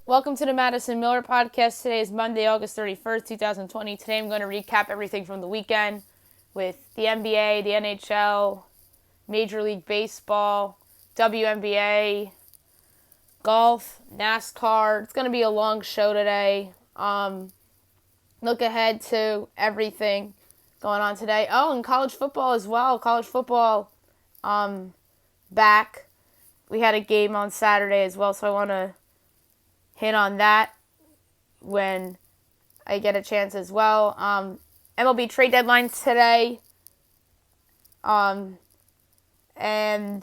Welcome to the Madison Miller Podcast. Today is Monday, August 31st, 2020. Today I'm going to recap everything from the weekend with the NBA, the NHL, Major League Baseball, WNBA, golf, NASCAR. It's going to be a long show today. Look ahead to everything going on today. Oh, and college football as well. College football back. We had a game on Saturday as well, so I want to hit on that when I get a chance as well. MLB trade deadlines today. And I'm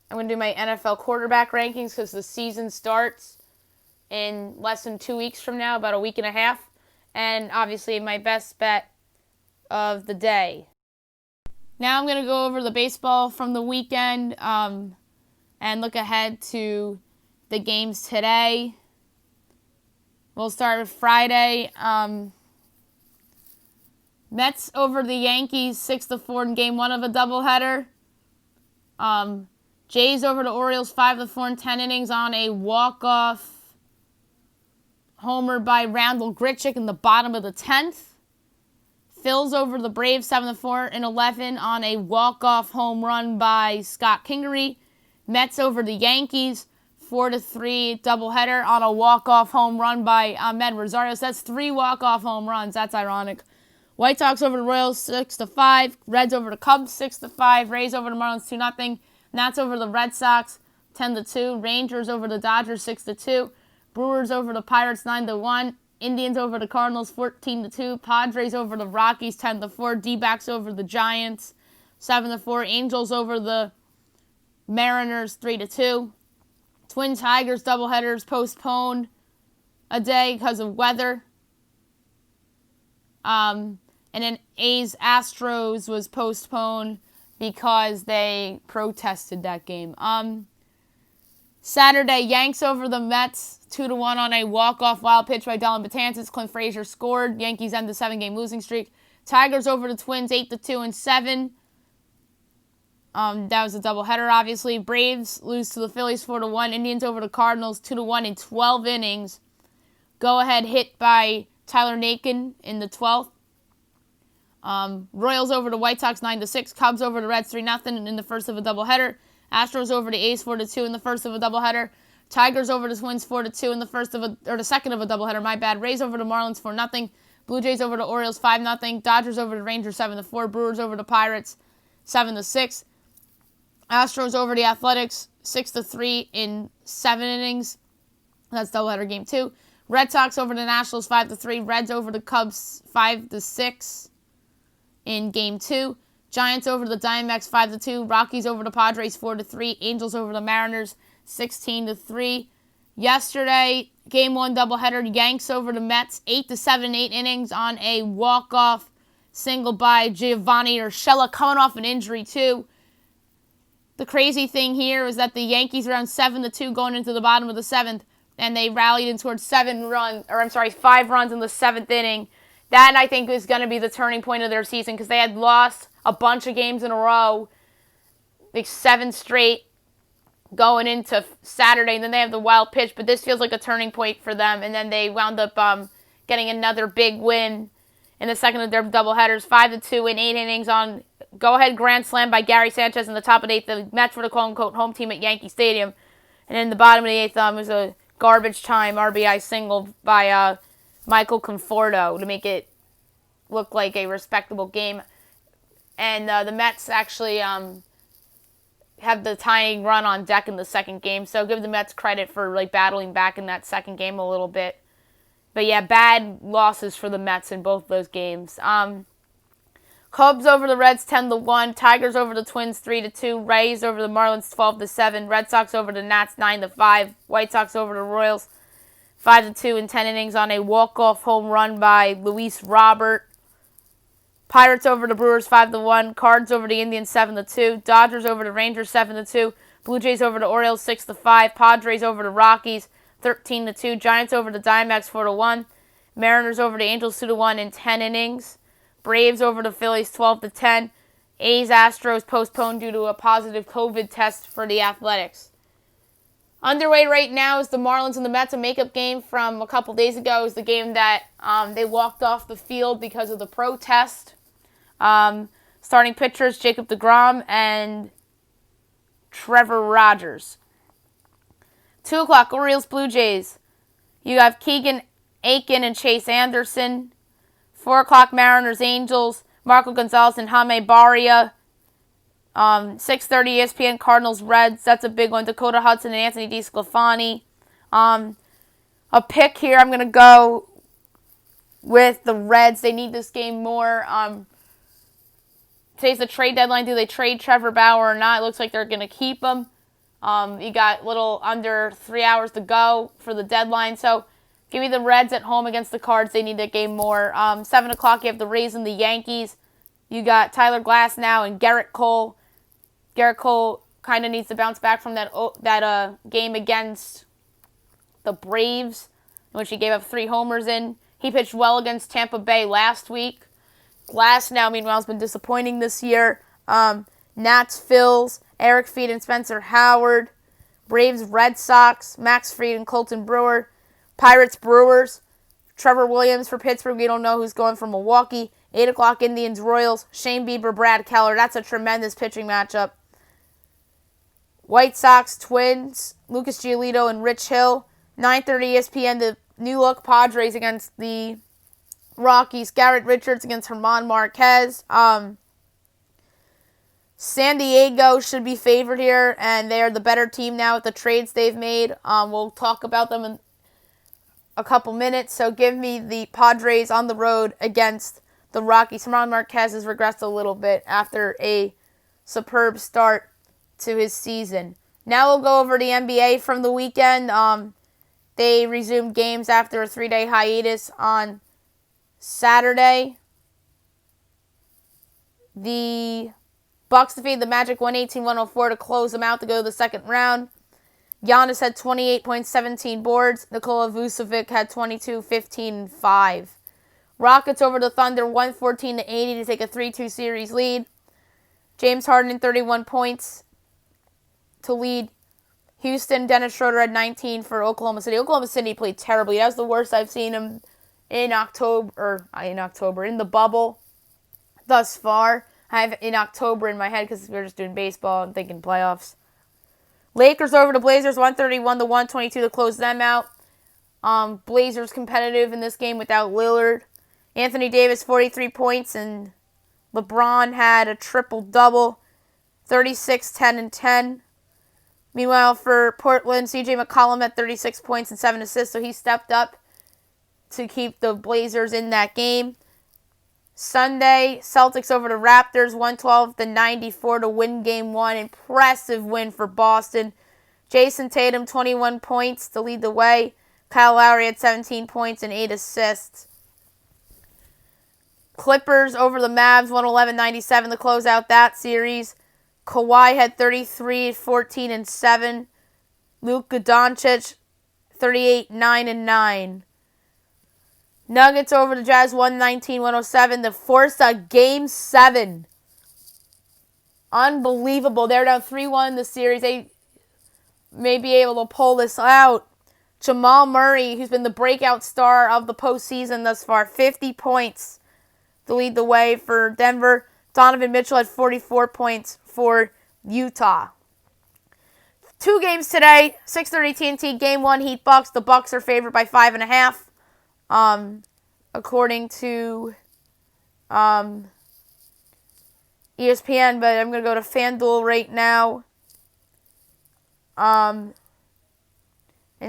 going to do my NFL quarterback rankings because the season starts in less than 2 weeks from now, about a week and a half. And obviously my best bet of the day. Now I'm going to go over the baseball from the weekend and look ahead to the games today. We'll start with Friday. Mets over the Yankees 6-4 in game 1 of a doubleheader. Jays over the Orioles 5-4 in 10 innings on a walk-off homer by Randall Grichuk in the bottom of the 10th. Phils over the Braves 7-4 in 11 on a walk-off home run by Scott Kingery. Mets over the Yankees 4-3 doubleheader on a walk-off home run by Ahmed Rosario. So that's 3 walk-off home runs. That's ironic. White Sox over the Royals 6-5. Reds over the Cubs 6-5. Rays over the Marlins 2-0. Nats over the Red Sox 10-2. Rangers over the Dodgers 6-2. Brewers over the Pirates 9-1. Indians over the Cardinals 14-2. Padres over the Rockies 10-4. D-backs over the Giants 7-4. Angels over the Mariners 3-2. Twins Tigers doubleheaders postponed a day because of weather. And then A's Astros was postponed because they protested that game. Saturday, Yanks over the Mets 2-1 on a walk-off wild pitch by Dellin Betances. Clint Frazier scored. Yankees end the 7-game losing streak. Tigers over the Twins 8-2 and 7. That was a doubleheader, obviously. Braves lose to the Phillies 4-1. Indians over the Cardinals 2-1 in 12 innings. Go-ahead hit by Tyler Naquin in the 12th. Royals over the White Sox 9-6. Cubs over the Reds 3-0 in the first of a doubleheader. Astros over the A's 4-2 in the first of a doubleheader. Tigers over the Twins 4-2 in the second of a doubleheader. My bad. Rays over the Marlins 4-0. Blue Jays over the Orioles 5-0. Dodgers over the Rangers 7-4. Brewers over the Pirates 7-6. Astros over the Athletics 6-3 in 7 innings. That's doubleheader game 2. Red Sox over the Nationals 5-3. Reds over the Cubs 5-6 in game 2. Giants over the Diamondbacks 5-2. Rockies over the Padres 4-3. Angels over the Mariners 16-3. Yesterday, game 1 doubleheader. Yanks over the Mets 8-7 8 innings on a walk-off single by Giovanni Urshela, coming off an injury too. The crazy thing here is that the Yankees were down 7-2 going into the bottom of the 7th, and they rallied in towards 5 runs in the 7th inning. That, I think, is going to be the turning point of their season because they had lost a bunch of games in a row, like 7 straight going into Saturday, and then they have the wild pitch, but this feels like a turning point for them, and then they wound up getting another big win in the second of their doubleheaders, 5-2 in 8 innings on go-ahead grand slam by Gary Sanchez in the top of the 8th. The Mets were the quote-unquote home team at Yankee Stadium. And in the bottom of the 8th was a garbage time RBI single by Michael Conforto to make it look like a respectable game. And the Mets actually have the tying run on deck in the second game. So give the Mets credit for battling back in that second game a little bit. But yeah, bad losses for the Mets in both those games. Cubs over the Reds 10-1. Tigers over the Twins 3-2. Rays over the Marlins 12-7. Red Sox over the Nats 9-5. White Sox over the Royals 5-2 in 10 innings on a walk-off home run by Luis Robert. Pirates over the Brewers 5-1. Cards over the Indians 7-2. Dodgers over the Rangers 7-2. Blue Jays over the Orioles 6-5. Padres over the Rockies 13-2. Giants over the Diamondbacks 4-1. Mariners over the Angels 2-1 in 10 innings. Braves over the Phillies 12-10. A's Astros postponed due to a positive COVID test for the Athletics. Underway right now is the Marlins and the Mets, a makeup game from a couple days ago. It was the game that they walked off the field because of the protest. Starting pitchers, Jacob deGrom and Trevor Rogers. 2 o'clock, Orioles, Blue Jays. You have Keegan Aiken and Chase Anderson. 4 o'clock, Mariners, Angels, Marco Gonzalez and Jaime Barria. 6:30 ESPN, Cardinals, Reds. That's a big one. Dakota Hudson and Anthony DeSclafani. A pick here, I'm going to go with the Reds. They need this game more. Today's the trade deadline. Do they trade Trevor Bauer or not? It looks like they're going to keep him. You got a little under 3 hours to go for the deadline. So give me the Reds at home against the Cards. They need that game more. 7 o'clock, you have the Rays and the Yankees. You got Tyler Glasnow and Garrett Cole. Garrett Cole kind of needs to bounce back from that game against the Braves, in which he gave up 3 homers in. He pitched well against Tampa Bay last week. Glasnow, meanwhile, has been disappointing this year. Nats, Phils, Eric Feed and Spencer Howard. Braves, Red Sox, Max Fried and Colton Brewer. Pirates, Brewers. Trevor Williams for Pittsburgh. We don't know who's going for Milwaukee. 8 o'clock, Indians, Royals. Shane Bieber, Brad Keller. That's a tremendous pitching matchup. White Sox, Twins, Lucas Giolito and Rich Hill. 9:30 ESPN, the New Look Padres against the Rockies. Garrett Richards against German Marquez. San Diego should be favored here, and they are the better team now with the trades they've made. We'll talk about them in a couple minutes. So give me the Padres on the road against the Rockies. German Marquez has regressed a little bit after a superb start to his season. Now we'll go over the NBA from the weekend. They resumed games after a 3-day hiatus on Saturday. The Bucks defeated the Magic 118-104 to close them out to go to the second round. Giannis had 28 points, 17 boards. Nikola Vucevic had 22, 15, and 5. Rockets over the Thunder 114-80 to take a 3-2 series lead. James Harden 31 points to lead Houston. Dennis Schroeder had 19 for Oklahoma City. Oklahoma City played terribly. That was the worst I've seen them in the bubble thus far. I have in October in my head because we were just doing baseball and thinking playoffs. Lakers over the Blazers 131-122 to close them out. Blazers competitive in this game without Lillard. Anthony Davis 43 points and LeBron had a triple-double, 36, 10, and 10. Meanwhile, for Portland, C.J. McCollum had 36 points and 7 assists, so he stepped up to keep the Blazers in that game. Sunday, Celtics over the Raptors, 112-94 to win Game 1. Impressive win for Boston. Jason Tatum, 21 points to lead the way. Kyle Lowry had 17 points and 8 assists. Clippers over the Mavs, 111-97 to close out that series. Kawhi had 33, 14, and 7. Luka Doncic, 38, 9, and 9. Nuggets over the Jazz, 119-107 to force a Game 7. Unbelievable. They're down 3-1 in the series. They may be able to pull this out. Jamal Murray, who's been the breakout star of the postseason thus far, 50 points to lead the way for Denver. Donovan Mitchell had 44 points for Utah. 2 games today, 6:30 TNT, Game 1, Heat Bucks. The Bucks are favored by 5.5. According to ESPN, but I'm going to go to FanDuel right now and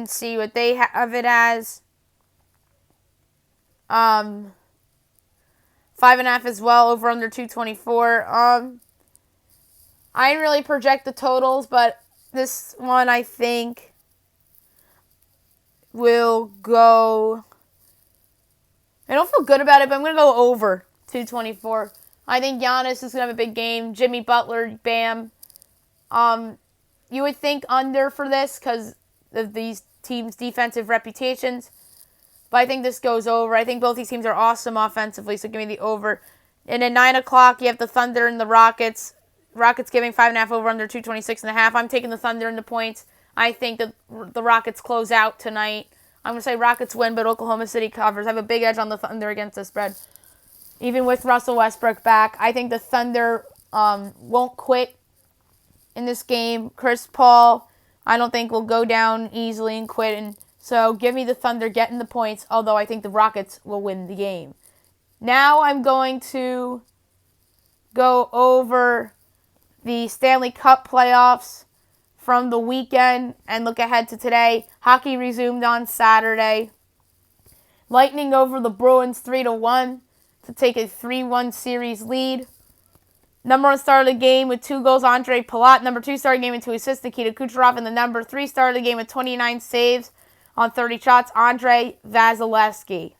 see what they have it as. 5.5 as well, over under 224. I didn't really project the totals, but this one I think will go. I don't feel good about it, but I'm going to go over 224. I think Giannis is going to have a big game. Jimmy Butler, Bam. You would think under for this because of these teams' defensive reputations. But I think this goes over. I think both these teams are awesome offensively, so give me the over. And at 9 o'clock, you have the Thunder and the Rockets. Rockets giving 5.5 over under 226.5. I'm taking the Thunder in the points. I think that the Rockets close out tonight. I'm going to say Rockets win, but Oklahoma City covers. I have a big edge on the Thunder against the spread. Even with Russell Westbrook back, I think the Thunder won't quit in this game. Chris Paul, I don't think will go down easily and quit. And so give me the Thunder getting the points, although I think the Rockets will win the game. Now I'm going to go over the Stanley Cup playoffs from the weekend and look ahead to today. Hockey resumed on Saturday. Lightning over the Bruins 3-1 to take a 3-1 series lead. Number 1 star of the game with 2 goals, Andre Palat. Number 2 star of the game with 2 assists, Nikita Kucherov. And the number 3 star of the game with 29 saves on 30 shots, Andre Vasilevsky.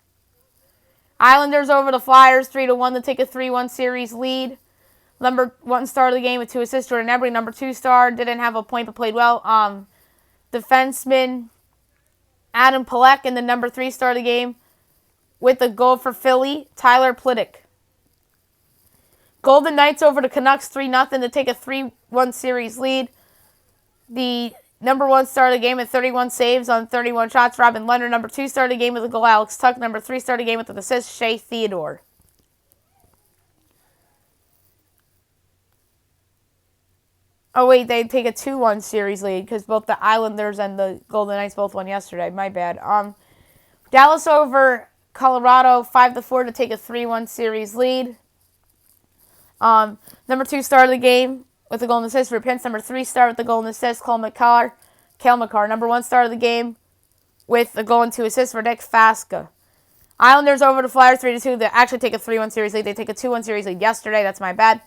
Islanders over the Flyers 3-1 to take a 3-1 series lead. Number 1 star of the game with 2 assists, Jordan Eberle. Number 2 star didn't have a point but played well. Defenseman Adam Pelech. And the number 3 star of the game with a goal for Philly, Tyler Plitik. Golden Knights over the Canucks 3-0 to take a 3-1 series lead. The number 1 star of the game with 31 saves on 31 shots, Robin Leonard. Number 2 star of the game with a goal, Alex Tuch. Number 3 star of the game with an assist, Shea Theodore. Oh, wait, they take a 2-1 series lead because both the Islanders and the Golden Knights both won yesterday. My bad. Dallas over Colorado 5-4 to take a 3-1 series lead. Number 2 star of the game with a goal and assist for Pence. Number 3 star with the goal and assist, Cale Makar. Number 1 star of the game with a goal and 2 assists for Nick Fasca. Islanders over the Flyers 3-2. They actually take a 3-1 series lead. They take a 2-1 series lead yesterday. That's my bad.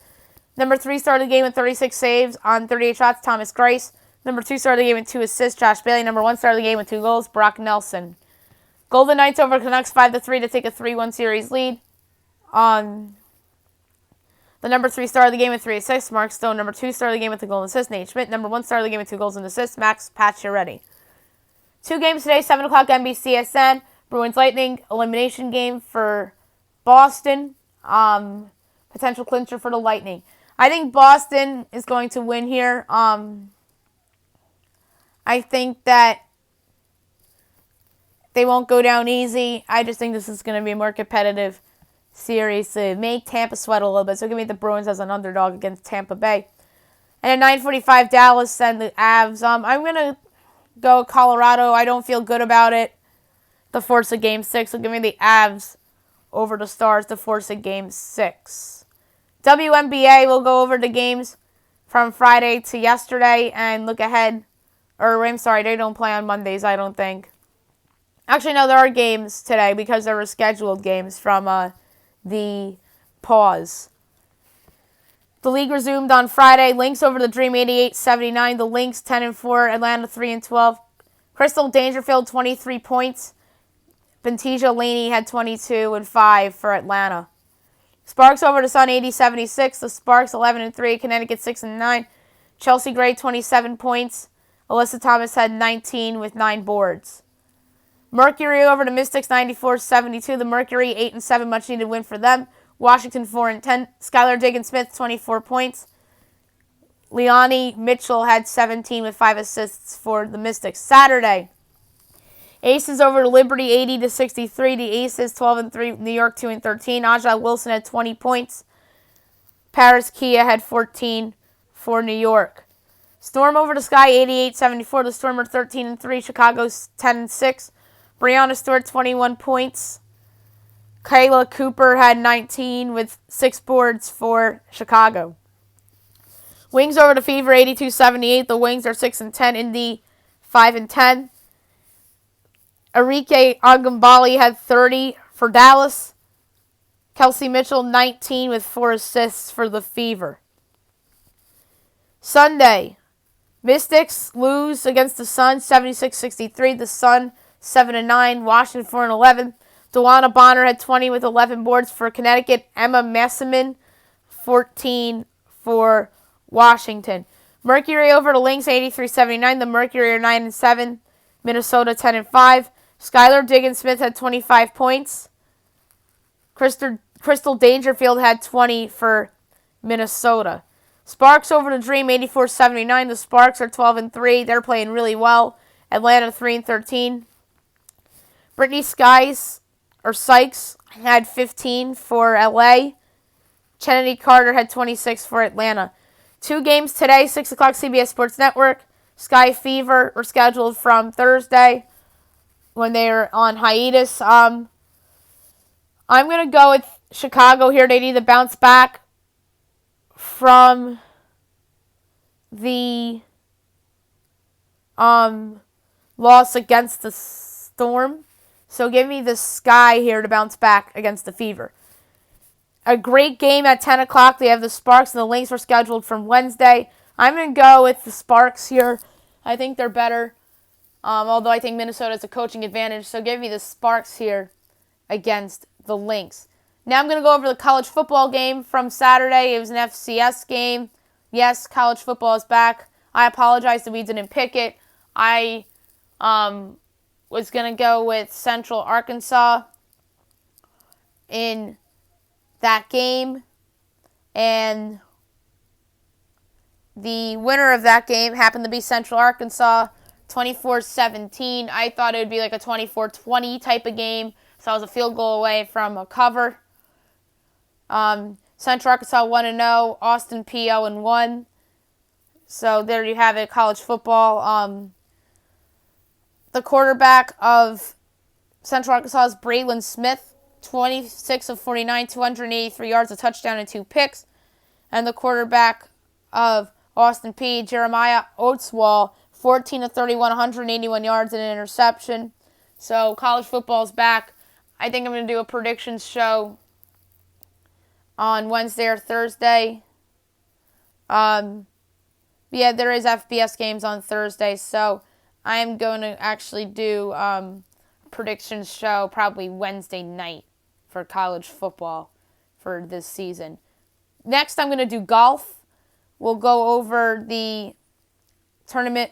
Number 3 star of the game with 36 saves on 38 shots, Thomas Greiss. Number 2 star of the game with 2 assists, Josh Bailey. Number 1 star of the game with 2 goals, Brock Nelson. Golden Knights over Canucks 5-3 to take a 3-1 series lead. The number 3 star of the game with 3 assists, Mark Stone. Number 2 star of the game with a goal and assist, Nate Schmidt. Number 1 star of the game with 2 goals and assists, Max Pacioretty. 2 games today, 7 o'clock NBCSN. Bruins Lightning, elimination game for Boston. Potential clincher for the Lightning. I think Boston is going to win here. I think that they won't go down easy. I just think this is going to be a more competitive series to make Tampa sweat a little bit. So give me the Bruins as an underdog against Tampa Bay. And at 9:45, Dallas and the Avs. I'm going to go Colorado. I don't feel good about it. The force of Game 6. So give me the Avs over the Stars to force a Game 6. WNBA will go over the games from Friday to yesterday and look ahead. Or, I'm sorry, they don't play on Mondays, I don't think. Actually, no, there are games today because there were scheduled games from the pause. The league resumed on Friday. Lynx over the Dream 88-79. The Lynx 10-4. Atlanta 3-12. Crystal Dangerfield 23 points. Bentija Laney had 22-5 for Atlanta. Sparks over the Sun 80-76. The Sparks 11-3. Connecticut 6-9. Chelsea Gray 27 points. Alyssa Thomas had 19 with 9 boards. Mercury over the Mystics 94-72. The Mercury 8-7. Much needed win for them. Washington 4-10. Skylar Diggins-Smith 24 points. Leonie Mitchell had 17 with 5 assists for the Mystics. Saturday. Aces over to Liberty 80-63. The Aces 12-3. New York 2-13. Aja Wilson had 20 points. Paris Kia had 14 for New York. Storm over the Sky 88-74. The Storm are 13-3. Chicago's 10-6. Breanna Stewart 21 points. Kayla Cooper had 19 with 6 boards for Chicago. Wings over the Fever 82-78. The Wings are 6-10. Indy 5-10. Enrique Agambali had 30 for Dallas. Kelsey Mitchell, 19 with 4 assists for the Fever. Sunday, Mystics lose against the Sun, 76-63. The Sun, 7-9. Washington, 4-11. Dewana Bonner had 20 with 11 boards for Connecticut. Emma Messiman, 14 for Washington. Mercury over the Lynx, 83-79. The Mercury are 9-7. Minnesota, 10-5. Skylar Diggins-Smith had 25 points. Crystal Dangerfield had 20 for Minnesota. Sparks over the Dream 84-79. The Sparks are 12-3. They're playing really well. Atlanta 3-13. Brittany Sykes had 15 for LA. Kennedy Carter had 26 for Atlanta. 2 games today, 6 o'clock CBS Sports Network. Sky Fever were scheduled from Thursday when they were on hiatus. I'm going to go with Chicago here. They need to bounce back from the loss against the Storm. So give me the Sky here to bounce back against the Fever. A great game at 10 o'clock. They have the Sparks and the Lynx were scheduled from Wednesday. I'm going to go with the Sparks here. I think they're better, although I think Minnesota has a coaching advantage. So give me the Sparks here against the Lynx. Now I'm going to go over the college football game from Saturday. It was an FCS game. Yes, college football is back. I apologize that we didn't pick it. I was going to go with Central Arkansas in that game, and the winner of that game happened to be Central Arkansas, 24-17. I thought it would be like a 24-20 type of game, so I was a field goal away from a cover. Central Arkansas 1-0, Austin Peay 0-1. So there you have it, college football. The quarterback of Central Arkansas is Braylon Smith. 26 of 49, 283 yards, a touchdown, and 2 picks. And the quarterback of Austin Peay, Jeremiah Oatswall, 14 of 31, 181 yards, and an interception. So college football is back. I think I'm going to do a predictions show on Wednesday or Thursday. Yeah, there is FBS games on Thursday, so I am going to actually do predictions show probably Wednesday night for college football for this season. Next, I'm going to do golf. We'll go over the tournament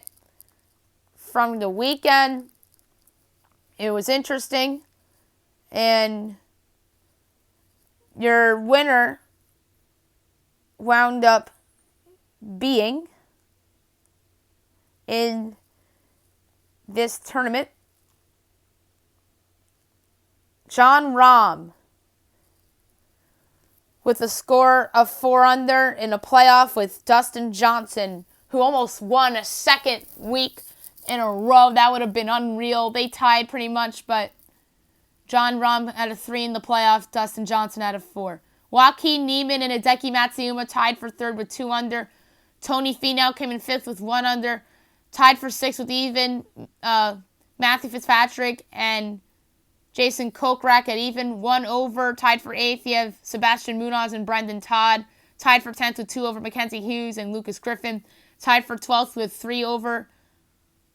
from the weekend. It was interesting. And your winner wound up being in this tournament Jon Rahm, with a score of 4 under in a playoff with Dustin Johnson, who almost won a second week in a row. That would have been unreal. They tied pretty much, but Jon Rahm had a 3 in the playoff, Dustin Johnson had a 4. Joaquin Niemann and Hideki Matsuyama tied for 3rd with 2 under. Tony Finau came in 5th with 1 under. Tied for 6th with even. Matthew Fitzpatrick and Jason Kokrak at even, 1 over. Tied for 8th, you have Sebastian Munoz and Brendan Todd. Tied for 10th with 2 over, Mackenzie Hughes and Lucas Griffin. Tied for 12th with 3 over,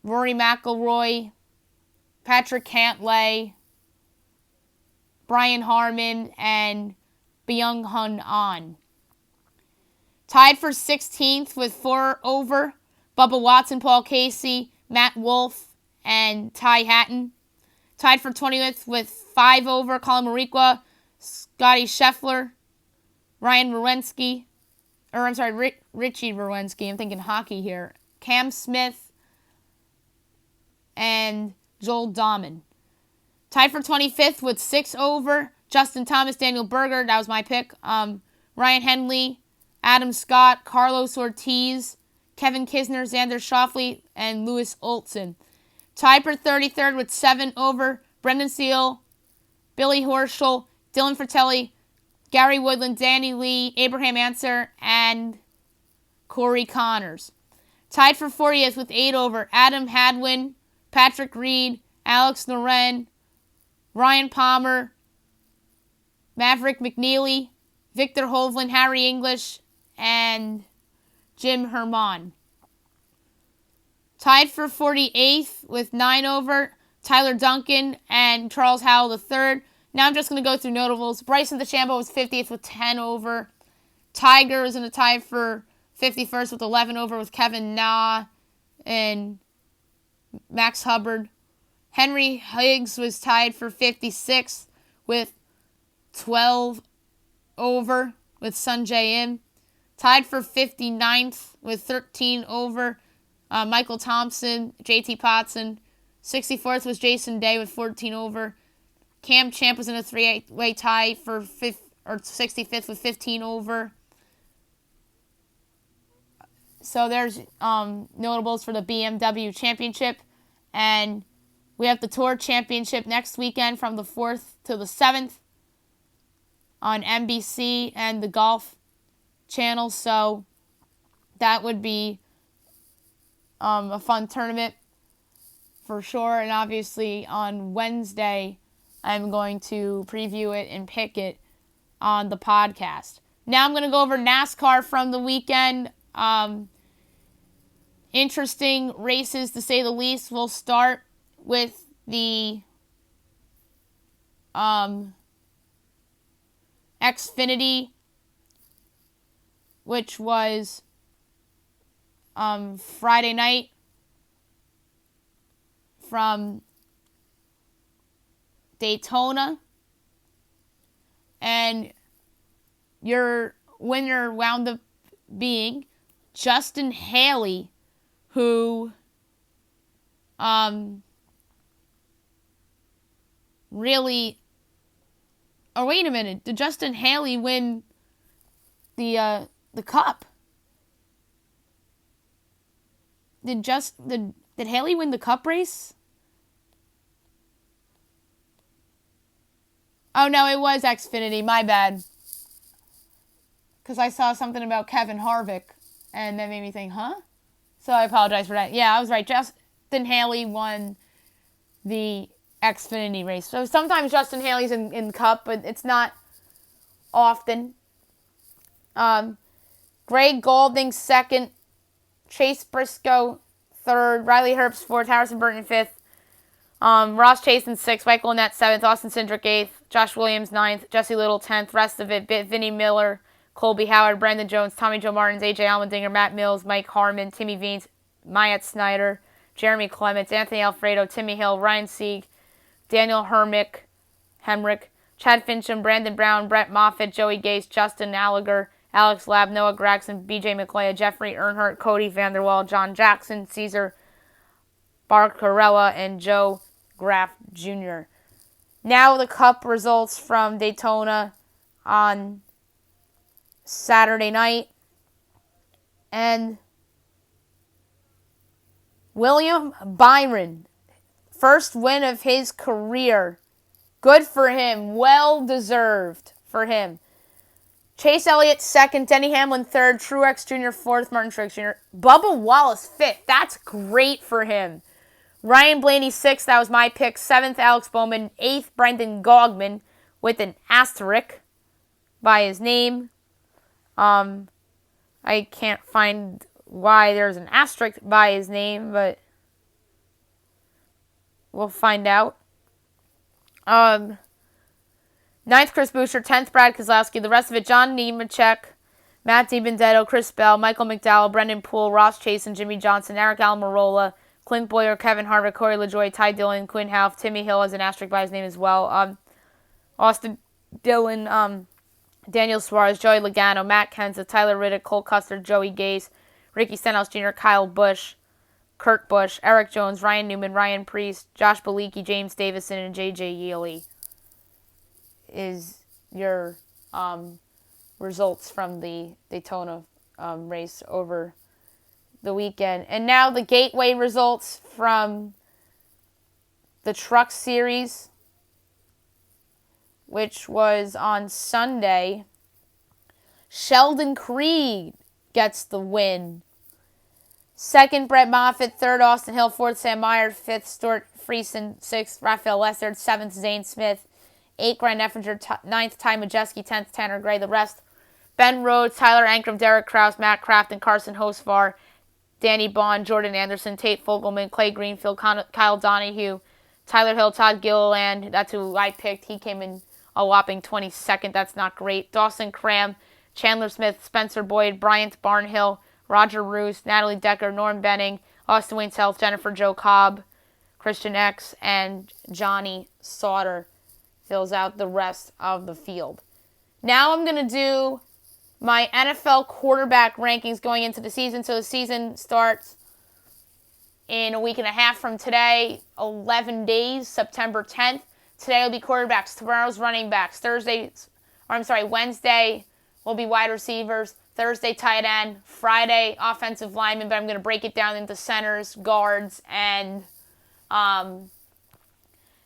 Rory McIlroy, Patrick Cantlay, Brian Harman, and Byung-Hun An. Tied for 16th with 4 over, Bubba Watson, Paul Casey, Matt Wolff, and Ty Hatton. Tied for 20th with 5 over, Colin Morikwa, Scotty Scheffler, Richie Rowensky. I'm thinking hockey here. Cam Smith and Joel Dahman. Tied for 25th with 6 over, Justin Thomas, Daniel Berger. That was my pick. Ryan Henley, Adam Scott, Carlos Ortiz, Kevin Kisner, Xander Schauffele, and Lewis Olson. Tied for 33rd with 7 over, Brendan Steele, Billy Horschel, Dylan Fratelli, Gary Woodland, Danny Lee, Abraham Anser, and Corey Connors. Tied for 40th with 8 over, Adam Hadwin, Patrick Reed, Alex Noren, Ryan Palmer, Maverick McNeely, Victor Hovland, Harry English, and Jim Herman. Tied for 48th with 9 over, Tyler Duncan and Charles Howell III. Now I'm just going to go through notables. Bryson DeChambeau was 50th with 10 over. Tiger is in a tie for 51st with 11 over with Kevin Na and Max Hubbard. Henry Higgs was tied for 56th with 12 over with Sungjae Im. Tied for 59th with 13 over, Michael Thompson, JT Potson. 64th was Jason Day with 14 over. Cam Champ was in a three-way tie for 65th with 15 over. So there's notables for the BMW Championship. And we have the Tour Championship next weekend from the 4th to the 7th on NBC and the Golf Channel. So that would be a fun tournament for sure. And obviously on Wednesday, I'm going to preview it and pick it on the podcast. Now I'm going to go over NASCAR from the weekend. Interesting races, to say the least. We'll start with the Xfinity, which was Friday night from Daytona. And your winner wound up being Justin Haley, who really... Oh, wait a minute. Did Justin Haley win the Cup? Did Haley win the Cup race? Oh, no, it was Xfinity. My bad. Because I saw something about Kevin Harvick, and that made me think, huh? So I apologize for that. Yeah, I was right. Justin Haley won the Xfinity race. So sometimes Justin Haley's in Cup, but it's not often. Greg Golding, 2nd. Chase Briscoe, 3rd. Riley Herbst, 4th. Harrison Burton, 5th. Ross Chastain, 6th. Michael Annett, 7th. Austin Cindric, 8th. Josh Williams, 9th. Jesse Little, 10th. Rest of it, Vinnie Miller, Colby Howard, Brandon Jones, Tommy Joe Martins, AJ Allmendinger, Matt Mills, Mike Harmon, Timmy Veens, Myatt Snyder, Jeremy Clements, Anthony Alfredo, Timmy Hill, Ryan Sieg, Daniel Hemrick, Chad Fincham, Brandon Brown, Brett Moffitt, Joey Gase, Justin Allgaier, Alex Labb, Noah Gragson, BJ McClellan, Jeffrey Earnhardt, Cody Vanderwall, John Jackson, Cesar Barcarella, and Joe Graff Jr. Now the Cup results from Daytona on Saturday night. And William Byron, first win of his career. Good for him. Well deserved for him. Chase Elliott, 2nd. Denny Hamlin, 3rd. Truex Jr., 4th. Martin Truex Jr. Bubba Wallace, 5th. That's great for him. Ryan Blaney, 6th. That was my pick. 7th, Alex Bowman. 8th, Brendan Gaugman, with an asterisk by his name. I can't find why there's an asterisk by his name, but we'll find out. 9th, Chris Buescher. 10th, Brad Keselowski. The rest of it, John Nemechek, Matt DiBenedetto, Chris Bell, Michael McDowell, Brendan Poole, Ross Chastain, Jimmy Johnson, Eric Almirola, Clint Bowyer, Kevin Harvick, Corey LaJoie, Ty Dillon, Quinn Houff, Timmy Hill has an asterisk by his name as well. Austin Dillon, Daniel Suarez, Joey Logano, Matt Kenseth, Tyler Riddick, Cole Custer, Joey Gase, Ricky Stenhouse Jr., Kyle Busch, Kurt Busch, Eric Jones, Ryan Newman, Ryan Preece, Josh Bilicki, James Davison, and J.J. Yealy is your results from the Daytona race over the weekend. And now the gateway results from the Truck Series, which was on Sunday. Sheldon Creed gets the win. 2nd, Brett Moffitt. 3rd, Austin Hill. 4th, Sam Meyer. 5th, Stuart Friesen. 6th, Raphael Lessard. 7th, Zane Smith. 8th, Grant Effinger. 9th, Ty Majeski. 10th, Tanner Gray. The rest, Ben Rhodes, Tyler Ankrum, Derek Kraus, Matt Kraft, and Carson Hosvar. Danny Bond, Jordan Anderson, Tate Fogelman, Clay Greenfield, Kyle Donahue, Tyler Hill, Todd Gilliland. That's who I picked. He came in a whopping 22nd. That's not great. Dawson Cram, Chandler Smith, Spencer Boyd, Bryant Barnhill, Roger Roos, Natalie Decker, Norm Benning, Austin Wayne Self, Jennifer Jo Cobb, Christian X, and Johnny Sauter fills out the rest of the field. Now I'm going to do my NFL quarterback rankings going into the season. So the season starts in a week and a half from today, 11 days, September 10th. Today will be quarterbacks. Tomorrow's running backs. Wednesday will be wide receivers. Thursday, tight end. Friday, offensive linemen. But I'm going to break it down into centers, guards, and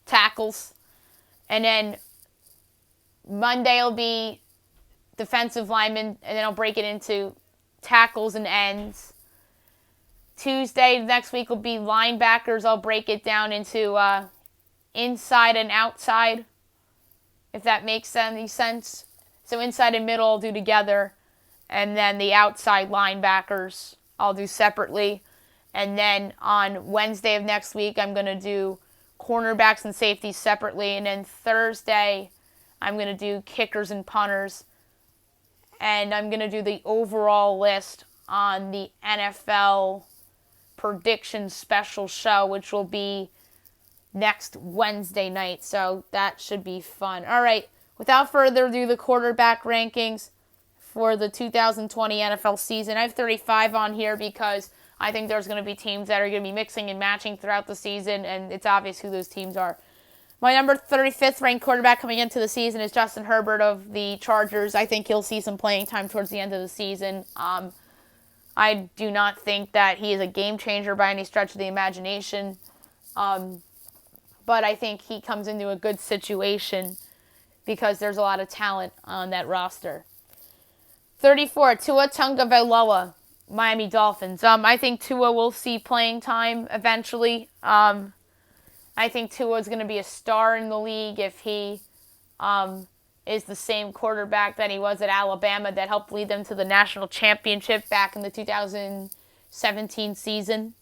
tackles. And then Monday will be defensive linemen. And then I'll break it into tackles and ends. Tuesday, next week, will be linebackers. I'll break it down into inside and outside, if that makes any sense. So inside and middle I'll do together, and then the outside linebackers I'll do separately. And then on Wednesday of next week, I'm going to do cornerbacks and safeties separately. And then Thursday, I'm going to do kickers and punters. And I'm going to do the overall list on the NFL prediction special show, which will be next Wednesday night. So that should be fun. All right. Without further ado, the quarterback rankings for the 2020 NFL season. I have 35 on here because I think there's going to be teams that are going to be mixing and matching throughout the season, and it's obvious who those teams are. My number 35th ranked quarterback coming into the season is Justin Herbert of the Chargers. I think he'll see some playing time towards the end of the season. I do not think that he is a game changer by any stretch of the imagination. But I think he comes into a good situation because there's a lot of talent on that roster. 34, Tua Tagovailoa, Miami Dolphins. I think Tua will see playing time eventually. I think Tua is going to be a star in the league if he is the same quarterback that he was at Alabama that helped lead them to the national championship back in the 2017 season.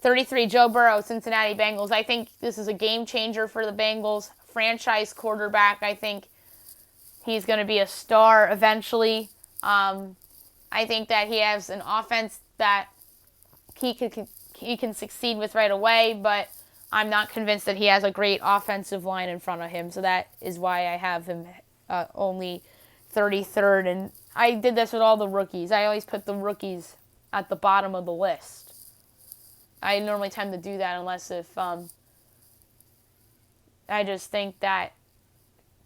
33, Joe Burrow, Cincinnati Bengals. I think this is a game changer for the Bengals. Franchise quarterback. I think he's going to be a star eventually. I think that he has an offense that he can succeed with right away, but I'm not convinced that he has a great offensive line in front of him. So that is why I have him only 33rd. And I did this with all the rookies. I always put the rookies at the bottom of the list. I normally tend to do that unless if I just think that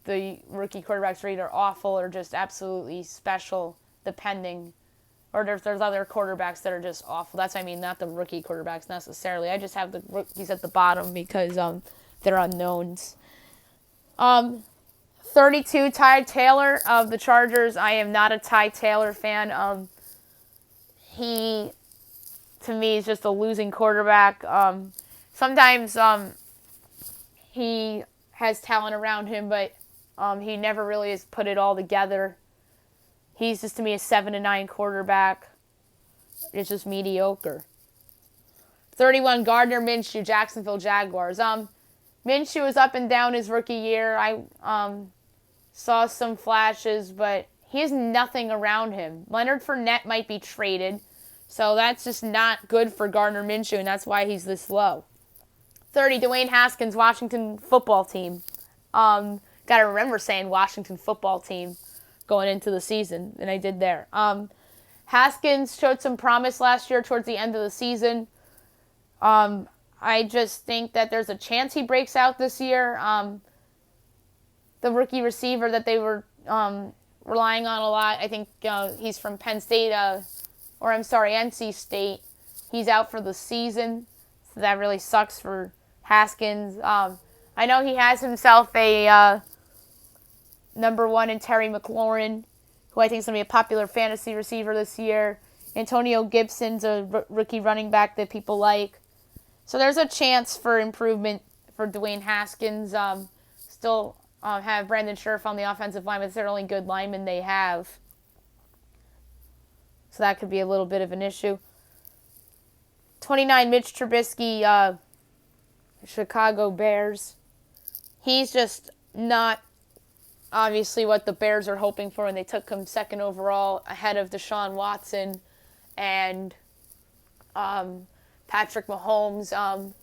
the rookie quarterbacks are either awful or just absolutely special, depending. Or there's other quarterbacks that are just awful. That's what I mean, not the rookie quarterbacks necessarily. I just have the rookies at the bottom because they're unknowns. 32, Ty Taylor of the Chargers. I am not a Ty Taylor fan. He, to me, is just a losing quarterback. Sometimes he has talent around him, but he never really has put it all together. He's just, to me, a 7-9 quarterback. It's just mediocre. 31, Gardner Minshew, Jacksonville Jaguars. Minshew was up and down his rookie year. I saw some flashes, but he has nothing around him. Leonard Fournette might be traded, so that's just not good for Gardner Minshew, and that's why he's this low. 30, Dwayne Haskins, Washington football team. Got to remember saying Washington football team going into the season, and I did there. Haskins showed some promise last year towards the end of the season. I just think that there's a chance he breaks out this year. The rookie receiver that they were relying on a lot, I think he's from NC State. He's out for the season, so that really sucks for Haskins. I know he has himself a number one in Terry McLaurin, who I think is going to be a popular fantasy receiver this year. Antonio Gibson's a rookie running back that people like. So there's a chance for improvement for Dwayne Haskins. Still have Brandon Scherf on the offensive line, but it's their only good lineman they have. So that could be a little bit of an issue. 29, Mitch Trubisky, Chicago Bears. He's just not obviously what the Bears are hoping for when they took him second overall ahead of Deshaun Watson and Patrick Mahomes.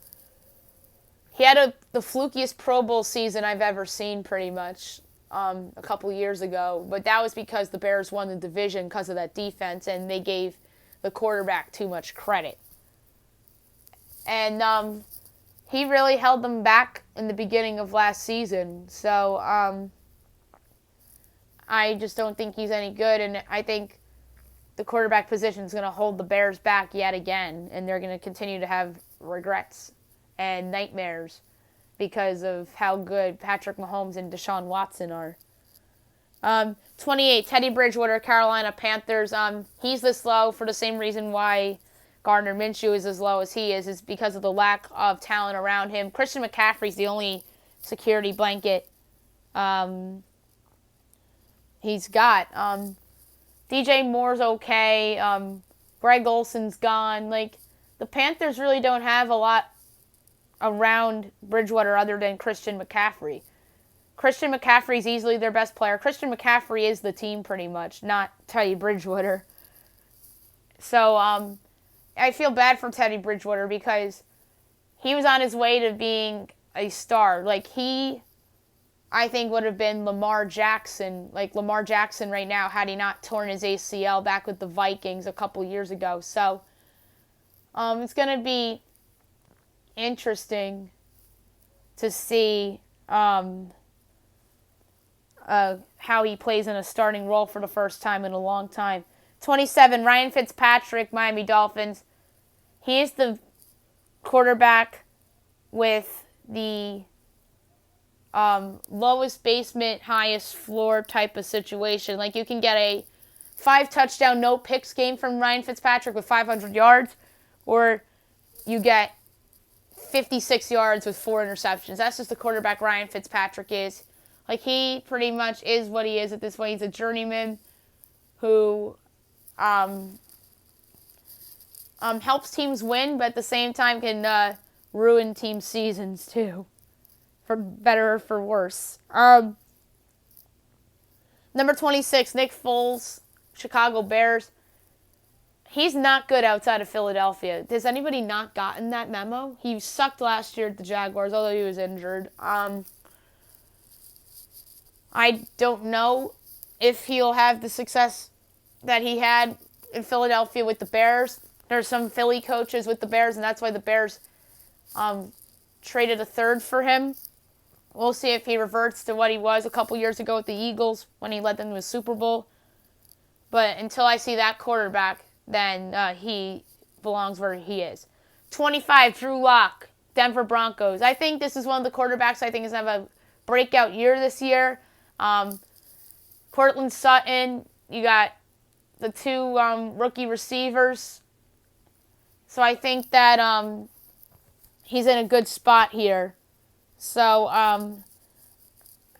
He had the flukiest Pro Bowl season I've ever seen, pretty much. a couple years ago, but that was because the Bears won the division because of that defense, and they gave the quarterback too much credit. And he really held them back in the beginning of last season. So I just don't think he's any good, and I think the quarterback position is going to hold the Bears back yet again, and they're going to continue to have regrets and nightmares because of how good Patrick Mahomes and Deshaun Watson are. 28, Teddy Bridgewater, Carolina Panthers. He's this low for the same reason why Gardner Minshew is as low as he is because of the lack of talent around him. Christian McCaffrey's the only security blanket he's got. DJ Moore's okay. Greg Olson's gone. The Panthers really don't have a lot around Bridgewater other than Christian McCaffrey. Christian McCaffrey's easily their best player. Christian McCaffrey is the team pretty much, not Teddy Bridgewater. So I feel bad for Teddy Bridgewater because he was on his way to being a star. He, I think, would have been Lamar Jackson right now had he not torn his ACL back with the Vikings a couple years ago. So it's going to be interesting to see how he plays in a starting role for the first time in a long time. 27, Ryan Fitzpatrick, Miami Dolphins. He is the quarterback with the lowest basement, highest floor type of situation. You can get a 5-touchdown, no picks game from Ryan Fitzpatrick with 500 yards, or you get 56 yards with 4 interceptions. That's just the quarterback Ryan Fitzpatrick is. He pretty much is what he is at this point. He's a journeyman who helps teams win, but at the same time can ruin team seasons too, for better or for worse. Number 26, Nick Foles, Chicago Bears. He's not good outside of Philadelphia. Has anybody not gotten that memo? He sucked last year at the Jaguars, although he was injured. I don't know if he'll have the success that he had in Philadelphia with the Bears. There's some Philly coaches with the Bears, and that's why the Bears traded a third for him. We'll see if he reverts to what he was a couple years ago with the Eagles when he led them to a Super Bowl. But until I see that quarterback, then he belongs where he is. 25, Drew Lock, Denver Broncos. I think this is one of the quarterbacks I think is going to have a breakout year this year. Cortland Sutton, you got the 2 rookie receivers. So I think that he's in a good spot here. So, and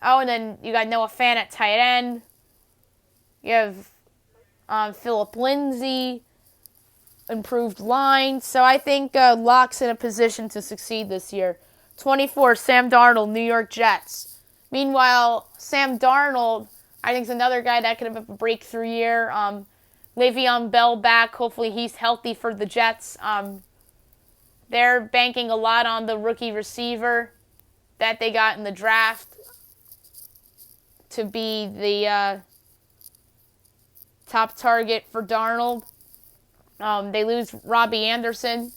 then you got Noah Fant at tight end. You have Phillip Lindsay, improved line. So I think Locke's in a position to succeed this year. 24, Sam Darnold, New York Jets. Meanwhile, Sam Darnold, I think, is another guy that could have a breakthrough year. Le'Veon Bell back. Hopefully he's healthy for the Jets. They're banking a lot on the rookie receiver that they got in the draft to be the top target for Darnold. They lose Robbie Anderson.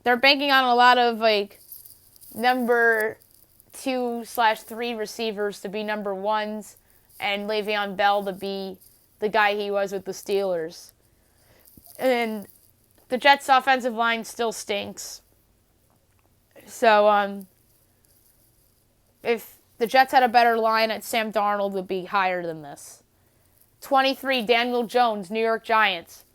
They're banking on a lot of number 2/3 receivers to be number 1s, and Le'Veon Bell to be the guy he was with the Steelers. And the Jets' offensive line still stinks. So, if the Jets had a better line, Sam Darnold would be higher than this. 23, Daniel Jones, New York Giants.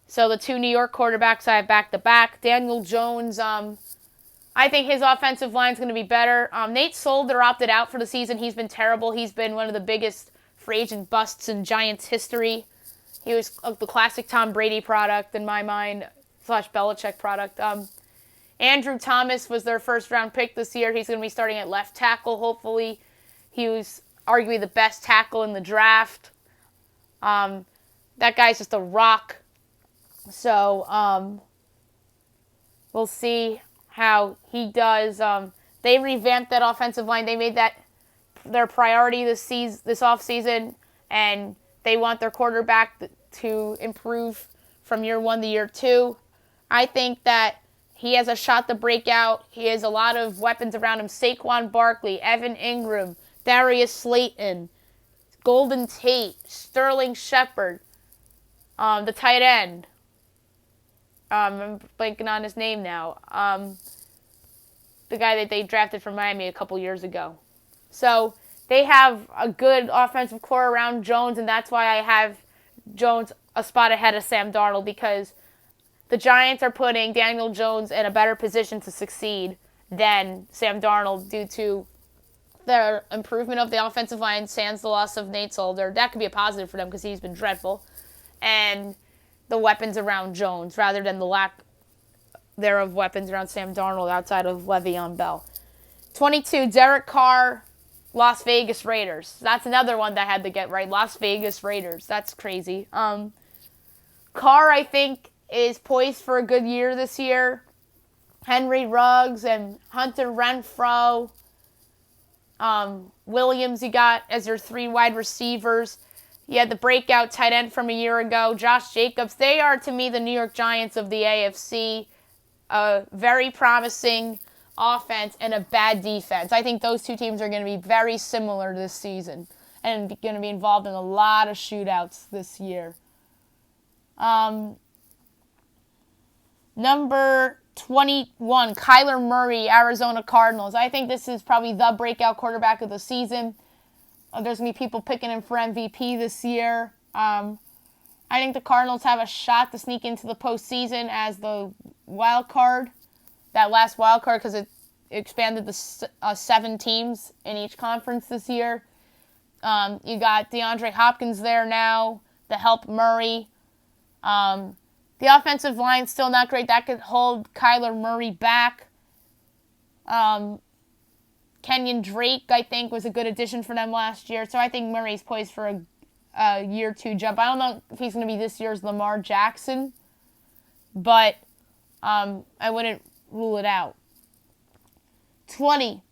So the 2 New York quarterbacks I have back-to-back. Daniel Jones, I think his offensive line is going to be better. Nate Solder opted out for the season. He's been terrible. He's been one of the biggest free agent busts in Giants history. He was the classic Tom Brady product in my mind, / Belichick product. Andrew Thomas was their first-round pick this year. He's going to be starting at left tackle, hopefully. He was arguably the best tackle in the draft. That guy's just a rock. So, we'll see how he does. They revamped that offensive line. They made that their priority this offseason, and they want their quarterback to improve from year 1 to year 2. I think that he has a shot to break out. He has a lot of weapons around him. Saquon Barkley, Evan Ingram, Darius Slayton, Golden Tate, Sterling Shepard, the tight end. I'm blanking on his name now. The guy that they drafted from Miami a couple years ago. So they have a good offensive core around Jones, and that's why I have Jones a spot ahead of Sam Darnold, because the Giants are putting Daniel Jones in a better position to succeed than Sam Darnold due to their improvement of the offensive line, sans the loss of Nate Solder. That could be a positive for them because he's been dreadful. And the weapons around Jones rather than the lack thereof weapons around Sam Darnold outside of Le'Veon Bell. 22, Derek Carr, Las Vegas Raiders. That's another one that I had to get right. Las Vegas Raiders. That's crazy. Carr, I think, is poised for a good year this year. Henry Ruggs and Hunter Renfrow. Williams you got as your 3 wide receivers. You had the breakout tight end from a year ago, Josh Jacobs. They are, to me, the New York Giants of the AFC. A very promising offense and a bad defense. I think those two teams are going to be very similar this season and going to be involved in a lot of shootouts this year. Number 21, Kyler Murray, Arizona Cardinals. I think this is probably the breakout quarterback of the season. There's going to be people picking him for MVP this year. I think the Cardinals have a shot to sneak into the postseason as the wild card. That last wild card, because it expanded to 7 teams in each conference this year. You got DeAndre Hopkins there now to help Murray. The offensive line's still not great. That could hold Kyler Murray back. Kenyon Drake, I think, was a good addition for them last year. So I think Murray's poised for a year 2 jump. I don't know if he's going to be this year's Lamar Jackson, but I wouldn't rule it out. 20,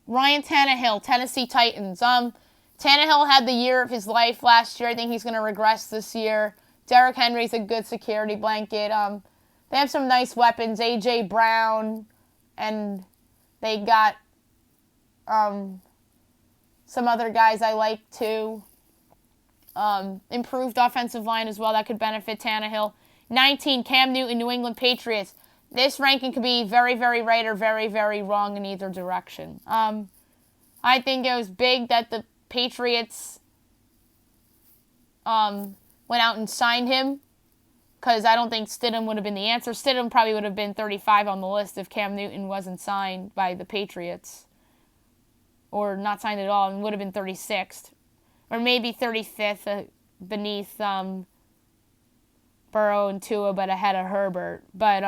Ryan Tannehill, Tennessee Titans. Tannehill had the year of his life last year. I think he's going to regress this year. Derrick Henry's a good security blanket. They have some nice weapons, A.J. Brown, and they got some other guys I like too. Improved offensive line as well. That could benefit Tannehill. 19, Cam Newton, New England Patriots. This ranking could be very, very right or very, very wrong in either direction. I think it was big that the Patriots went out and signed him, because I don't think Stidham would have been the answer. Stidham probably would have been 35 on the list if Cam Newton wasn't signed by the Patriots. Or not signed at all, and would have been 36th. Or maybe 35th beneath Burrow and Tua, but ahead of Herbert. But,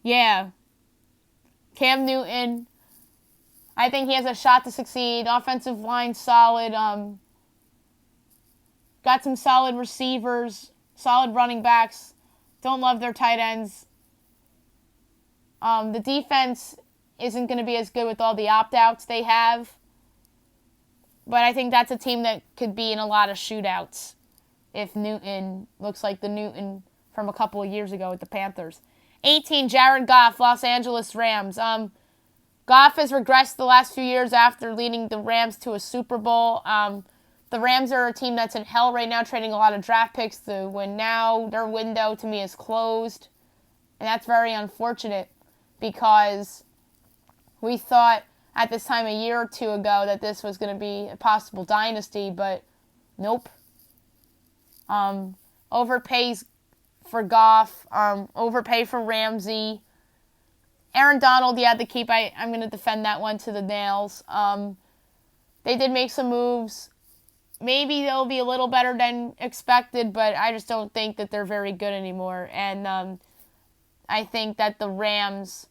yeah. Cam Newton, I think he has a shot to succeed. Offensive line solid. Got some solid receivers, solid running backs. Don't love their tight ends. The defense isn't going to be as good with all the opt-outs they have. But I think that's a team that could be in a lot of shootouts if Newton looks like the Newton from a couple of years ago with the Panthers. 18, Jared Goff, Los Angeles Rams. Goff has regressed the last few years after leading the Rams to a Super Bowl. The Rams are a team that's in hell right now, trading a lot of draft picks to win now. Their window, to me, is closed. And that's very unfortunate because we thought at this time a year or 2 ago that this was going to be a possible dynasty, but nope. Overpays for Goff, overpay for Ramsey. Aaron Donald, you had to keep. I'm going to defend that one to the nails. They did make some moves. Maybe they'll be a little better than expected, but I just don't think that they're very good anymore. And I think that the Rams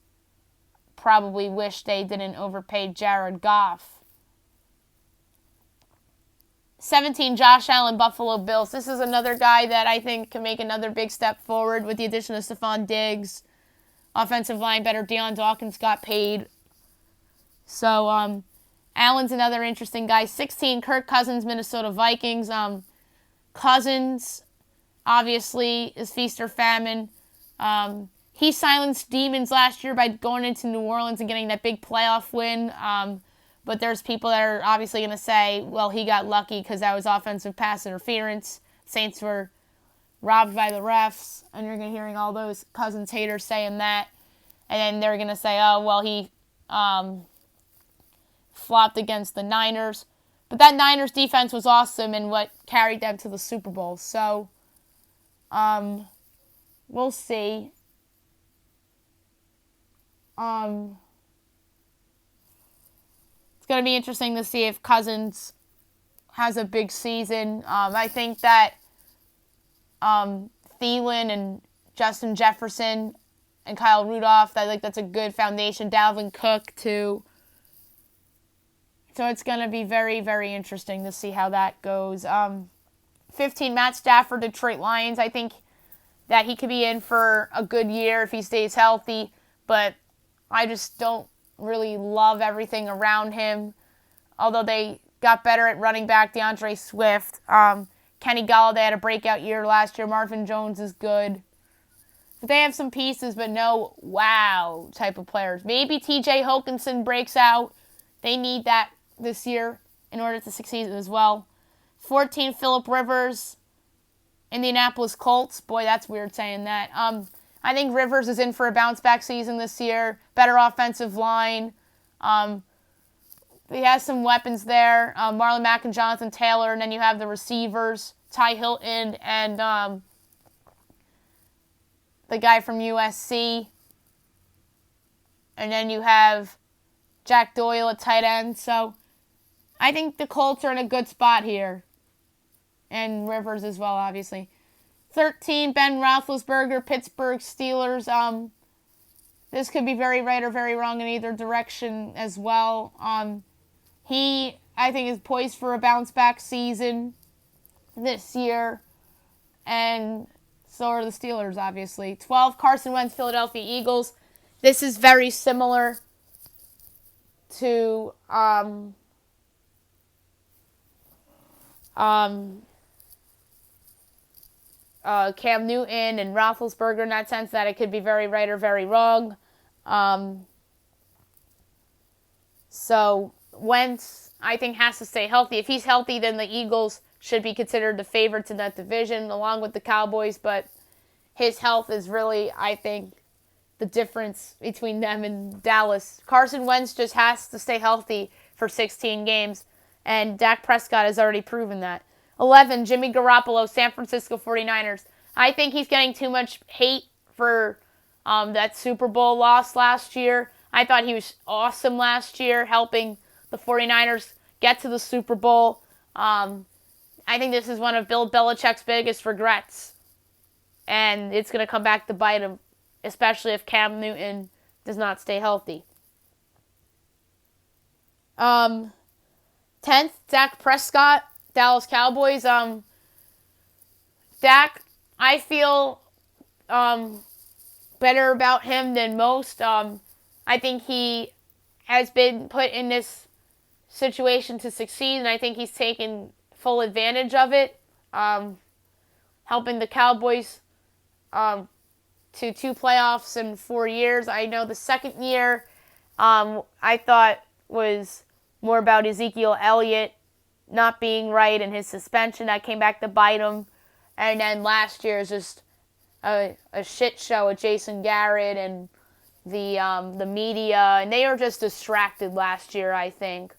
probably wish they didn't overpay Jared Goff. 17, Josh Allen, Buffalo Bills. This is another guy that I think can make another big step forward with the addition of Stephon Diggs. Offensive line better. Deion Dawkins got paid. So, Allen's another interesting guy. 16, Kirk Cousins, Minnesota Vikings. Cousins, obviously, is feast or famine. He silenced demons last year by going into New Orleans and getting that big playoff win. But there's people that are obviously going to say, well, he got lucky because that was offensive pass interference. Saints were robbed by the refs. And you're going to hearing all those Cousins haters saying that. And then they're going to say, oh, well, he flopped against the Niners. But that Niners defense was awesome and what carried them to the Super Bowl. So, we'll see. It's going to be interesting to see if Cousins has a big season. I think that Thielen and Justin Jefferson and Kyle Rudolph, I think that's a good foundation. Dalvin Cook, too. So it's going to be very, very interesting to see how that goes. 15, Matt Stafford, Detroit Lions. I think that he could be in for a good year if he stays healthy, but I just don't really love everything around him. Although they got better at running back, DeAndre Swift. Kenny Galladay had a breakout year last year. Marvin Jones is good. But they have some pieces, but no wow type of players. Maybe TJ Hawkinson breaks out. They need that this year in order to succeed as well. 14, Phillip Rivers, Indianapolis Colts. Boy, that's weird saying that. I think Rivers is in for a bounce-back season this year. Better offensive line. He has some weapons there. Marlon Mack and Jonathan Taylor. And then you have the receivers, Ty Hilton and the guy from USC. And then you have Jack Doyle at tight end. So I think the Colts are in a good spot here. And Rivers as well, obviously. 13, Ben Roethlisberger, Pittsburgh Steelers. This could be very right or very wrong in either direction as well. He, I think, is poised for a bounce-back season this year. And so are the Steelers, obviously. 12, Carson Wentz, Philadelphia Eagles. This is very similar to Cam Newton and Roethlisberger in that sense that it could be very right or very wrong. So Wentz, I think, has to stay healthy. If he's healthy, then the Eagles should be considered the favorites in that division along with the Cowboys. But his health is really, I think, the difference between them and Dallas. Carson Wentz just has to stay healthy for 16 games. And Dak Prescott has already proven that. 11, Jimmy Garoppolo, San Francisco 49ers. I think he's getting too much hate for that Super Bowl loss last year. I thought he was awesome last year, helping the 49ers get to the Super Bowl. I think this is one of Bill Belichick's biggest regrets. And it's going to come back to bite him, especially if Cam Newton does not stay healthy. 10th, Dak Prescott, Dallas Cowboys. Dak, I feel better about him than most. I think he has been put in this situation to succeed, and I think he's taken full advantage of it, helping the Cowboys to 2 playoffs in 4 years. I know the second year I thought was more about Ezekiel Elliott not being right and his suspension that came back to bite him. And then last year is just a shit show with Jason Garrett and the media. And they were just distracted last year, I think.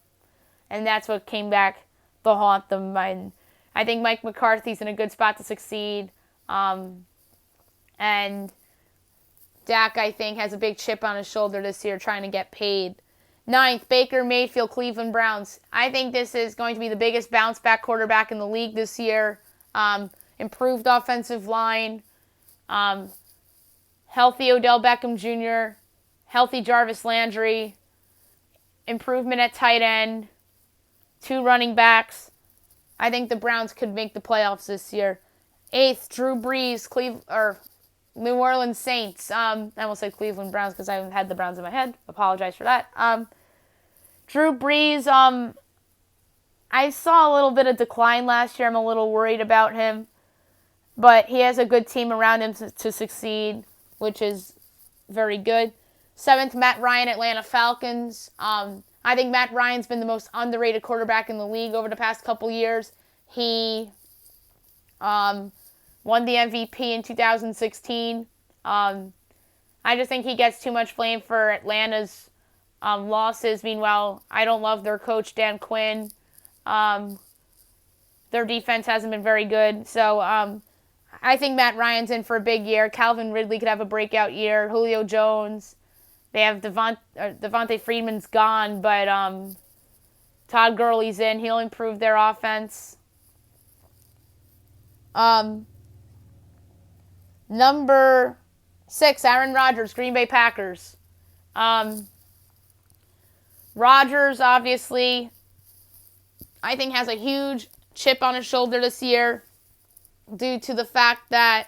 And that's what came back to haunt them. And I think Mike McCarthy's in a good spot to succeed. And Dak, I think, has a big chip on his shoulder this year trying to get paid. 9th, Baker Mayfield, Cleveland Browns. I think this is going to be the biggest bounce-back quarterback in the league this year. Improved offensive line. Healthy Odell Beckham Jr. Healthy Jarvis Landry. Improvement at tight end. 2 running backs. I think the Browns could make the playoffs this year. 8th, Drew Brees, New Orleans Saints. I almost said Cleveland Browns because I haven't had the Browns in my head. Apologize for that. Drew Brees, I saw a little bit of decline last year. I'm a little worried about him. But he has a good team around him to succeed, which is very good. 7th, Matt Ryan, Atlanta Falcons. I think Matt Ryan's been the most underrated quarterback in the league over the past couple years. He won the MVP in 2016. I just think he gets too much blame for Atlanta's losses. Meanwhile, I don't love their coach, Dan Quinn. Their defense hasn't been very good. So I think Matt Ryan's in for a big year. Calvin Ridley could have a breakout year. Julio Jones. They have Devontae Freeman's gone, but Todd Gurley's in. He'll improve their offense. Number 6, Aaron Rodgers, Green Bay Packers. Rodgers, obviously, I think has a huge chip on his shoulder this year due to the fact that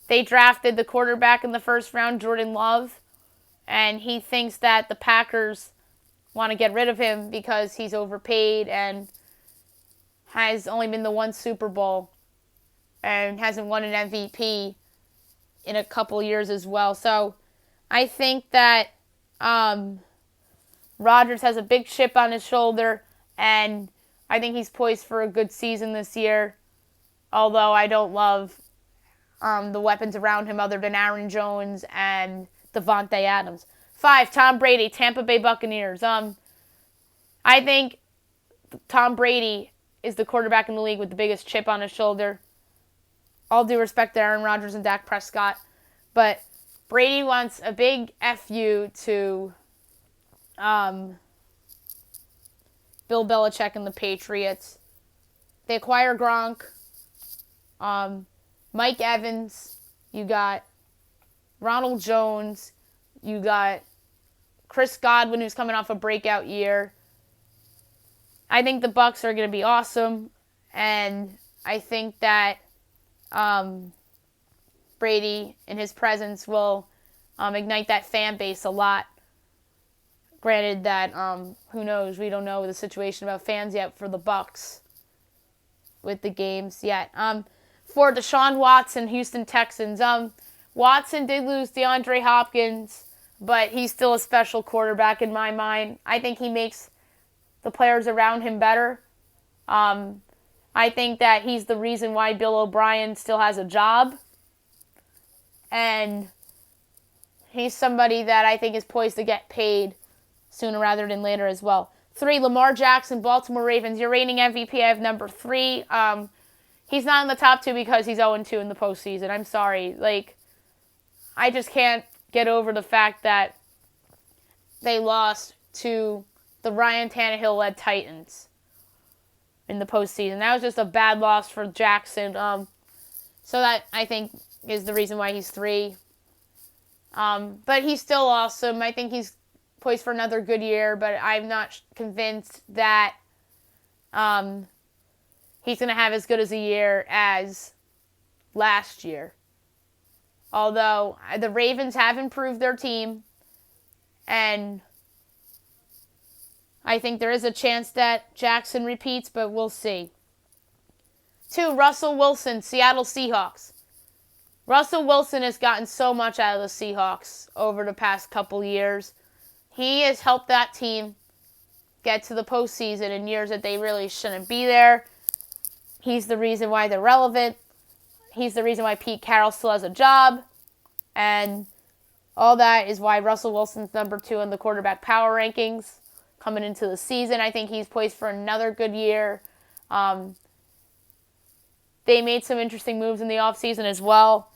they drafted the quarterback in the first round, Jordan Love, and he thinks that the Packers want to get rid of him because he's overpaid and has only been to one Super Bowl and hasn't won an MVP in a couple years as well. So I think that Rodgers has a big chip on his shoulder, and I think he's poised for a good season this year, although I don't love the weapons around him other than Aaron Jones and Devontae Adams. 5, Tom Brady, Tampa Bay Buccaneers. I think Tom Brady is the quarterback in the league with the biggest chip on his shoulder. All due respect to Aaron Rodgers and Dak Prescott. But Brady wants a big FU to Bill Belichick and the Patriots. They acquire Gronk. Mike Evans. You got Ronald Jones. You got Chris Godwin, who's coming off a breakout year. I think the Bucs are going to be awesome, and I think that Brady and his presence will ignite that fan base a lot. Granted that, who knows, we don't know the situation about fans yet for the Bucs with the games yet. For Deshaun Watson, Houston Texans, Watson did lose DeAndre Hopkins, but he's still a special quarterback in my mind. I think he makes the players around him better. I think that he's the reason why Bill O'Brien still has a job. And he's somebody that I think is poised to get paid sooner rather than later as well. 3, Lamar Jackson, Baltimore Ravens. Your reigning MVP, I have number 3. He's not in the top 2 because he's 0-2 in the postseason. I'm sorry. I just can't get over the fact that they lost to the Ryan Tannehill-led Titans in the postseason. That was just a bad loss for Jackson. So that, I think, is the reason why he's 3. But he's still awesome. I think he's poised for another good year, but I'm not convinced that he's going to have as good as a year as last year. Although the Ravens have improved their team, and I think there is a chance that Jackson repeats, but we'll see. 2, Russell Wilson, Seattle Seahawks. Russell Wilson has gotten so much out of the Seahawks over the past couple years. He has helped that team get to the postseason in years that they really shouldn't be there. He's the reason why they're relevant. He's the reason why Pete Carroll still has a job. And all that is why Russell Wilson's number 2 in the quarterback power rankings coming into the season. I think he's poised for another good year. They made some interesting moves in the offseason as well.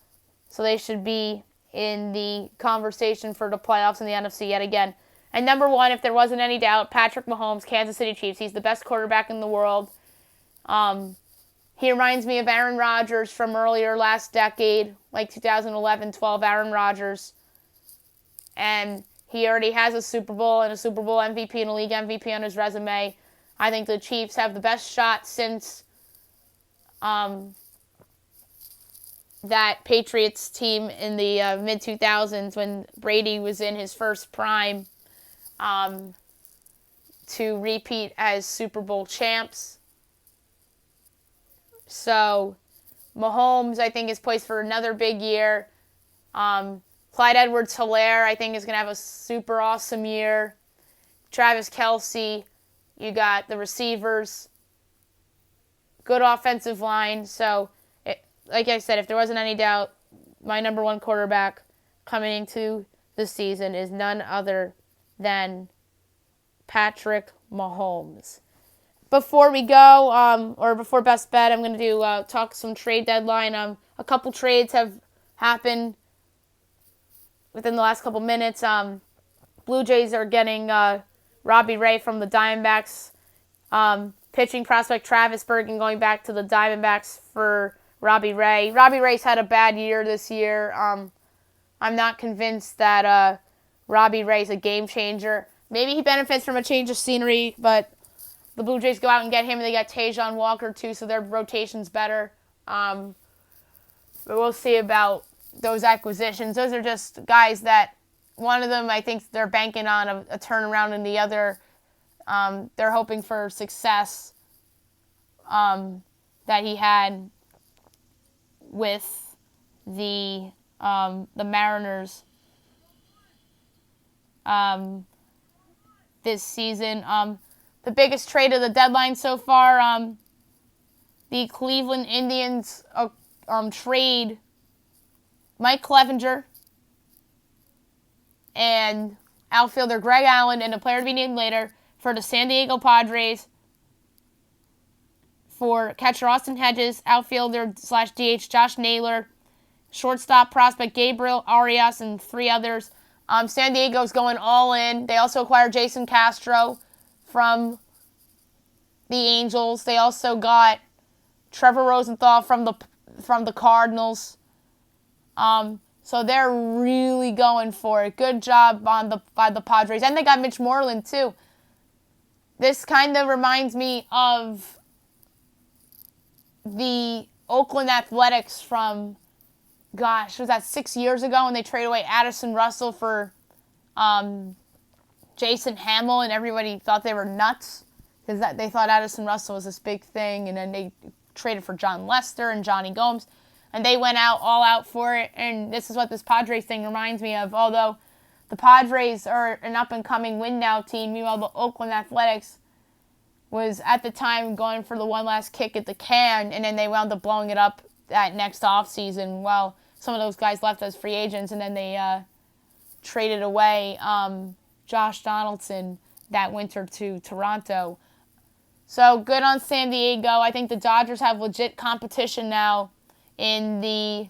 So they should be in the conversation for the playoffs in the NFC yet again. And number 1, if there wasn't any doubt, Patrick Mahomes, Kansas City Chiefs. He's the best quarterback in the world. He reminds me of Aaron Rodgers from earlier last decade, like 2011-12 Aaron Rodgers. And he already has a Super Bowl and a Super Bowl MVP and a league MVP on his resume. I think the Chiefs have the best shot since that Patriots team in the mid-2000s when Brady was in his first prime to repeat as Super Bowl champs. So Mahomes, I think, is poised for another big year. Clyde Edwards-Helaire, I think, is going to have a super awesome year. Travis Kelce, you got the receivers, good offensive line. So, like I said, if there wasn't any doubt, my number one quarterback coming into the season is none other than Patrick Mahomes. Before we go, or before Best Bet, I'm going to do talk some trade deadline. A couple trades have happened within the last couple minutes. Blue Jays are getting Robbie Ray from the Diamondbacks. Pitching prospect Travis Bergen going back to the Diamondbacks for Robbie Ray. Robbie Ray's had a bad year this year. I'm not convinced that Robbie Ray's a game changer. Maybe he benefits from a change of scenery, but the Blue Jays go out and get him, and they got Tajon Walker too, so their rotation's better. But we'll see about those acquisitions. Those are just guys that, one of them, I think they're banking on a turnaround, and the other, they're hoping for success that he had with the Mariners this season. The biggest trade of the deadline so far, the Cleveland Indians trade Mike Clevenger and outfielder Greg Allen and a player to be named later for the San Diego Padres for catcher Austin Hedges, outfielder / DH Josh Naylor, shortstop prospect Gabriel Arias, and 3 others. San Diego's going all in. They also acquired Jason Castro from the Angels. They also got Trevor Rosenthal from the Cardinals. So they're really going for it. Good job by the Padres. And they got Mitch Moreland too. This kind of reminds me of the Oakland Athletics from, was that 6 years ago, when they traded away Addison Russell for Jason Hamill, and everybody thought they were nuts because they thought Addison Russell was this big thing, and then they traded for John Lester and Johnny Gomes, and they went all out for it. And this is what this Padres thing reminds me of. Although the Padres are an up-and-coming win-now team, meanwhile the Oakland Athletics was at the time going for the one last kick at the can, and then they wound up blowing it up that next offseason. Well, some of those guys left as free agents, and then they traded away Josh Donaldson that winter to Toronto. So good on San Diego. I think the Dodgers have legit competition now in the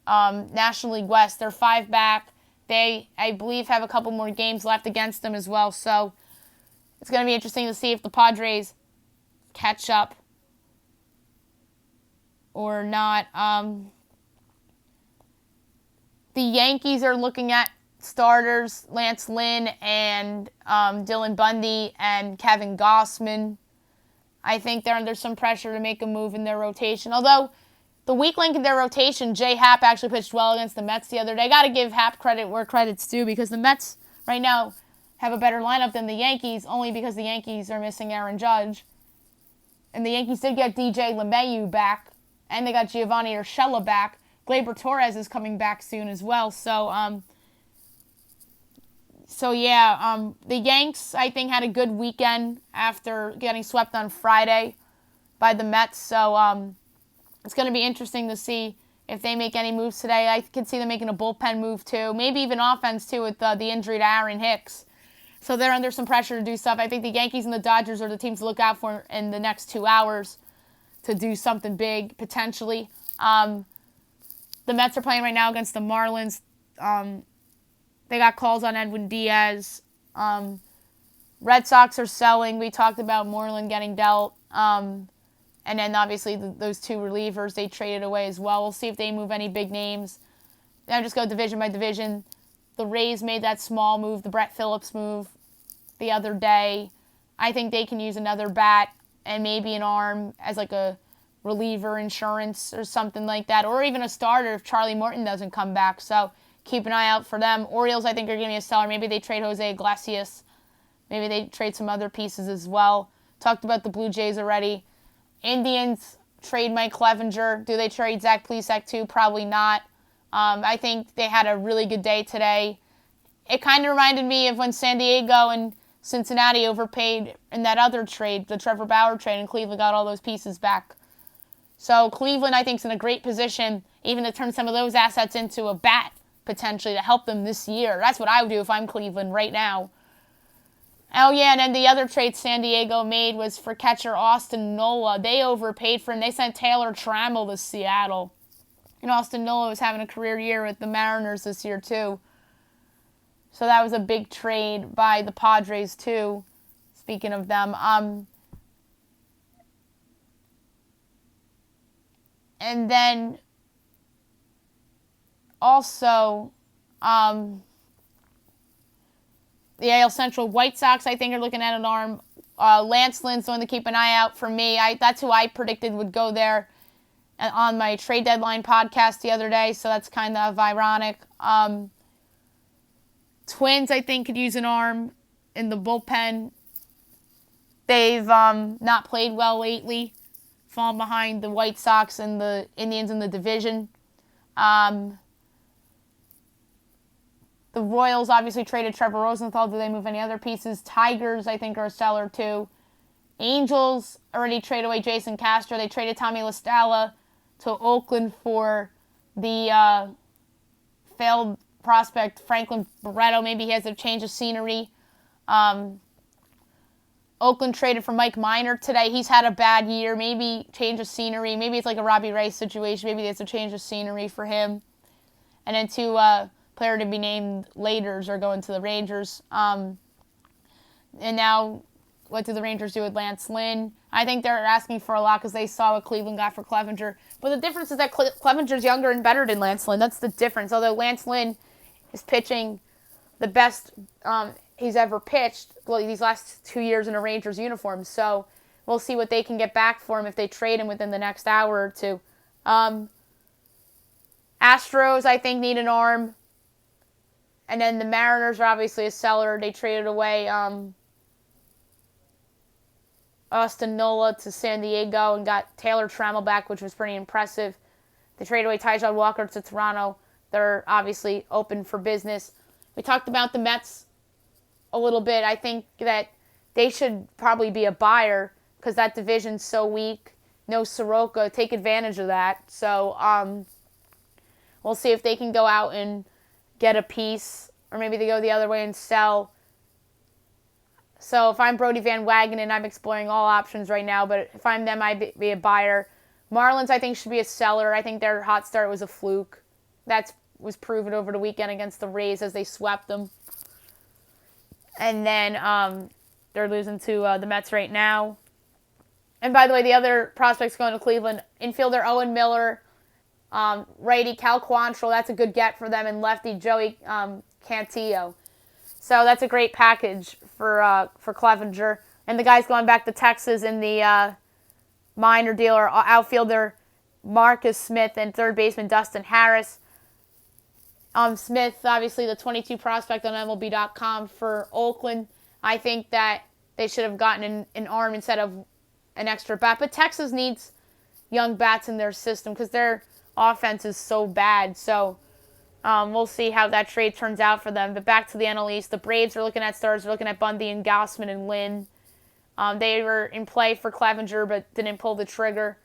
National League West. They're 5 back. They, I believe, have a couple more games left against them as well. So it's going to be interesting to see if the Padres catch up or not. The Yankees are looking at starters Lance Lynn and Dylan Bundy and Kevin Gossman. I think they're under some pressure to make a move in their rotation. Although the weak link in their rotation, Jay Happ, actually pitched well against the Mets the other day. Got to give Happ credit where credit's due, because the Mets right now have a better lineup than the Yankees, only because the Yankees are missing Aaron Judge. And the Yankees did get DJ LeMahieu back, and they got Giovanni Urshela back. Gleyber Torres is coming back soon as well. So the Yanks, I think, had a good weekend after getting swept on Friday by the Mets. So it's going to be interesting to see if they make any moves today. I could see them making a bullpen move too, maybe even offense too, with the injury to Aaron Hicks. So they're under some pressure to do stuff. I think the Yankees and the Dodgers are the teams to look out for in the next 2 hours to do something big, potentially. The Mets are playing right now against the Marlins. They got calls on Edwin Diaz. Red Sox are selling. We talked about Moreland getting dealt. And then, obviously, those 2 relievers they traded away as well. We'll see if they move any big names. Then just go division by division. The Rays made that small move, the Brett Phillips move, the other day. I think they can use another bat and maybe an arm as like a reliever insurance or something like that, or even a starter if Charlie Morton doesn't come back. So keep an eye out for them. Orioles, I think, are going to be a seller. Maybe they trade Jose Iglesias. Maybe they trade some other pieces as well. Talked about the Blue Jays already. Indians trade Mike Clevenger. Do they trade Zach Plesac too? Probably not. I think they had a really good day today. It kind of reminded me of when San Diego and Cincinnati overpaid in that other trade, the Trevor Bauer trade, and Cleveland got all those pieces back. So Cleveland, I think, is in a great position even to turn some of those assets into a bat, potentially, to help them this year. That's what I would do if I'm Cleveland right now. Oh, yeah, and then the other trade San Diego made was for catcher Austin Nola. They overpaid for him. They sent Taylor Trammell to Seattle. And Austin Nola was having a career year with the Mariners this year, too. So that was a big trade by the Padres, too, speaking of them. And then also the AL Central White Sox, I think, are looking at an arm. Lance Lynn's the one to keep an eye out for me. That's who I predicted would go there on my trade deadline podcast the other day, so that's kind of ironic. Twins, I think, could use an arm in the bullpen. They've not played well lately, fallen behind the White Sox and the Indians in the division. The Royals obviously traded Trevor Rosenthal. Do they move any other pieces? Tigers, I think, are a seller too. Angels already traded away Jason Castro. They traded Tommy La Stella to Oakland for the failed prospect Franklin Barreto. Maybe he has a change of scenery. Oakland traded for Mike Minor today. He's had a bad year. Maybe change of scenery. Maybe it's like a Robbie Ray situation. Maybe there's a change of scenery for him. And then two player to be named Laters are going to the Rangers. And now, what do the Rangers do with Lance Lynn? I think they're asking for a lot because they saw what Cleveland got for Clevenger. But the difference is that Clevenger's younger and better than Lance Lynn. That's the difference. Although Lance Lynn is pitching the best he's ever pitched these last 2 years in a Rangers uniform. So we'll see what they can get back for him if they trade him within the next hour or two. Astros, I think, need an arm. And then the Mariners are obviously a seller. They traded away Austin Nola to San Diego and got Taylor Trammell back, which was pretty impressive. They traded away Tyjon Walker to Toronto. They're obviously open for business. We talked about the Mets a little bit. I think that they should probably be a buyer because that division's so weak. No Soroka. Take advantage of that. So we'll see if they can go out and get a piece, or maybe they go the other way and sell. So if I'm Brody Van Wagenen, I'm exploring all options right now, but if I'm them, I'd be a buyer. Marlins, I think, should be a seller. I think their hot start was a fluke. That was proven over the weekend against the Rays as they swept them. And then they're losing to the Mets right now. And by the way, the other prospects going to Cleveland, infielder Owen Miller, righty Cal Quantrill, that's a good get for them, and lefty Joey Cantillo. So that's a great package for Clevenger. And the guys going back to Texas in the minor deal are outfielder Marcus Smith and third baseman Dustin Harris. Smith, obviously the 22 prospect on MLB.com for Oakland. I think that they should have gotten an arm instead of an extra bat. But Texas needs young bats in their system because their offense is so bad. So we'll see how that trade turns out for them. But back to the NL East, the Braves are looking at stars. They're looking at Bundy and Gausman and Lynn. They were in play for Clevenger but didn't pull the trigger.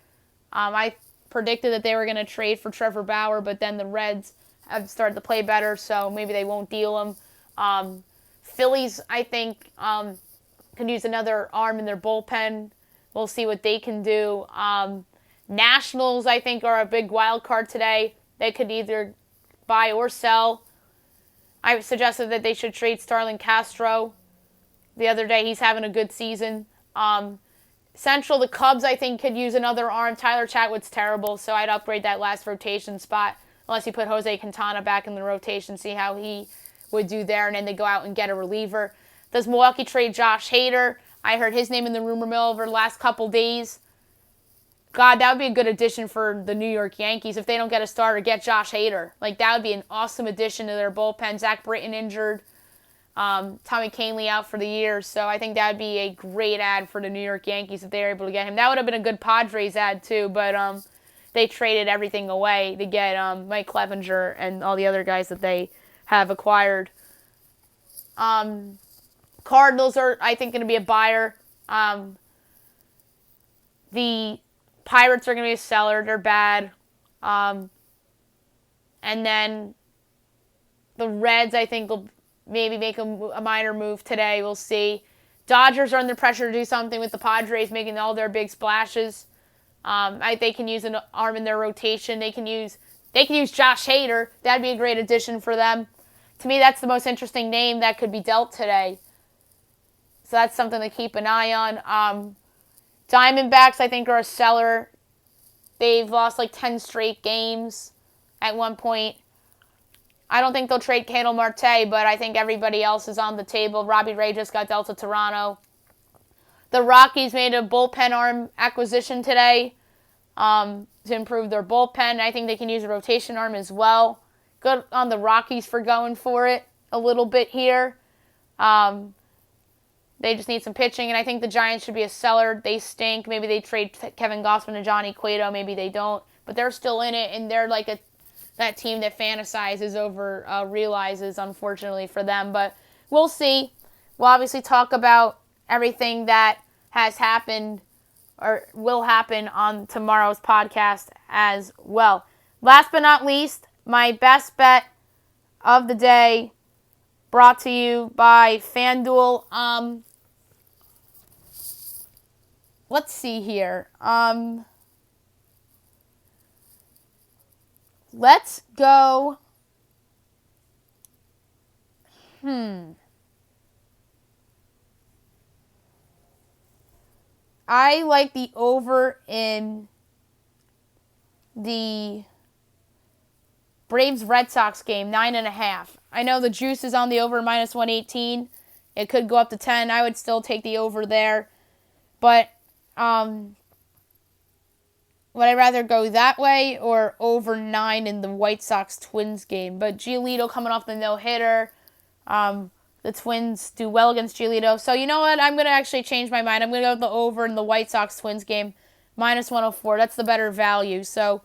I predicted that they were going to trade for Trevor Bauer, but then the Reds have started to play better, so maybe they won't deal him. Phillies, I think, can use another arm in their bullpen. We'll see what they can do. Nationals, I think, are a big wild card today. They could either buy or sell. I suggested that they should trade Starlin Castro the other day. He's having a good season. Central, the Cubs, I think, could use another arm. Tyler Chatwood's terrible, so I'd upgrade that last rotation spot. Unless you put Jose Quintana back in the rotation, see how he would do there, and then they go out and get a reliever. Does Milwaukee trade Josh Hader? I heard his name in the rumor mill over the last couple days God, that would be a good addition for the New York Yankees if they don't get a starter, get Josh Hader. Like, that would be an awesome addition to their bullpen. Zach Britton injured. Tommy Kahnle out for the year. So I think that would be a great ad for the New York Yankees if they were able to get him. That would have been a good Padres ad too, but they traded everything away to get Mike Clevenger and all the other guys that they have acquired. Cardinals are, I think, going to be a buyer. The Pirates are going to be a seller. They're bad. And then the Reds, I think, will maybe make a minor move today. We'll see. Dodgers are under pressure to do something with the Padres making all their big splashes. They can use an arm in their rotation. They can use Josh Hader. That'd be a great addition for them. To me, that's the most interesting name that could be dealt today. So that's something to keep an eye on. Diamondbacks, I think, are a seller. They've lost like 10 straight games at one point. I don't think they'll trade Ketel Marte, but I think everybody else is on the table. Robbie Ray just got dealt to Toronto. The Rockies made a bullpen arm acquisition today to improve their bullpen. I think they can use a rotation arm as well. Good on the Rockies for going for it a little bit here. They just need some pitching, and I think the Giants should be a seller. They stink. Maybe they trade Kevin Gausman and Johnny Cueto. Maybe they don't. But they're still in it, and they're like that team that fantasizes over realizes, unfortunately, for them. But we'll see. We'll obviously talk about everything that has happened or will happen on tomorrow's podcast as well. Last but not least, my best bet of the day brought to you by FanDuel. Let's see here. Let's go. I like the over in the Braves-Red Sox game, 9.5. I know the juice is on the over minus 118. It could go up to 10. I would still take the over there. But would I rather go that way or over 9 in the White Sox-Twins game? But Giolito coming off the no-hitter. The Twins do well against Giolito. So you know what? I'm going to actually change my mind. I'm going to go with the over in the White Sox-Twins game, minus 104. That's the better value. So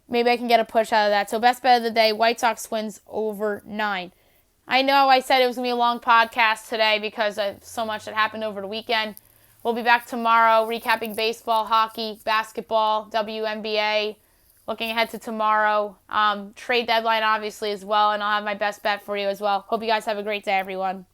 maybe I can get a push out of that. So best bet of the day, White Sox-Twins over 9. I know I said it was going to be a long podcast today because of so much that happened over the weekend. We'll be back tomorrow recapping baseball, hockey, basketball, WNBA, looking ahead to tomorrow. Trade deadline, obviously, as well, and I'll have my best bet for you as well. Hope you guys have a great day, everyone.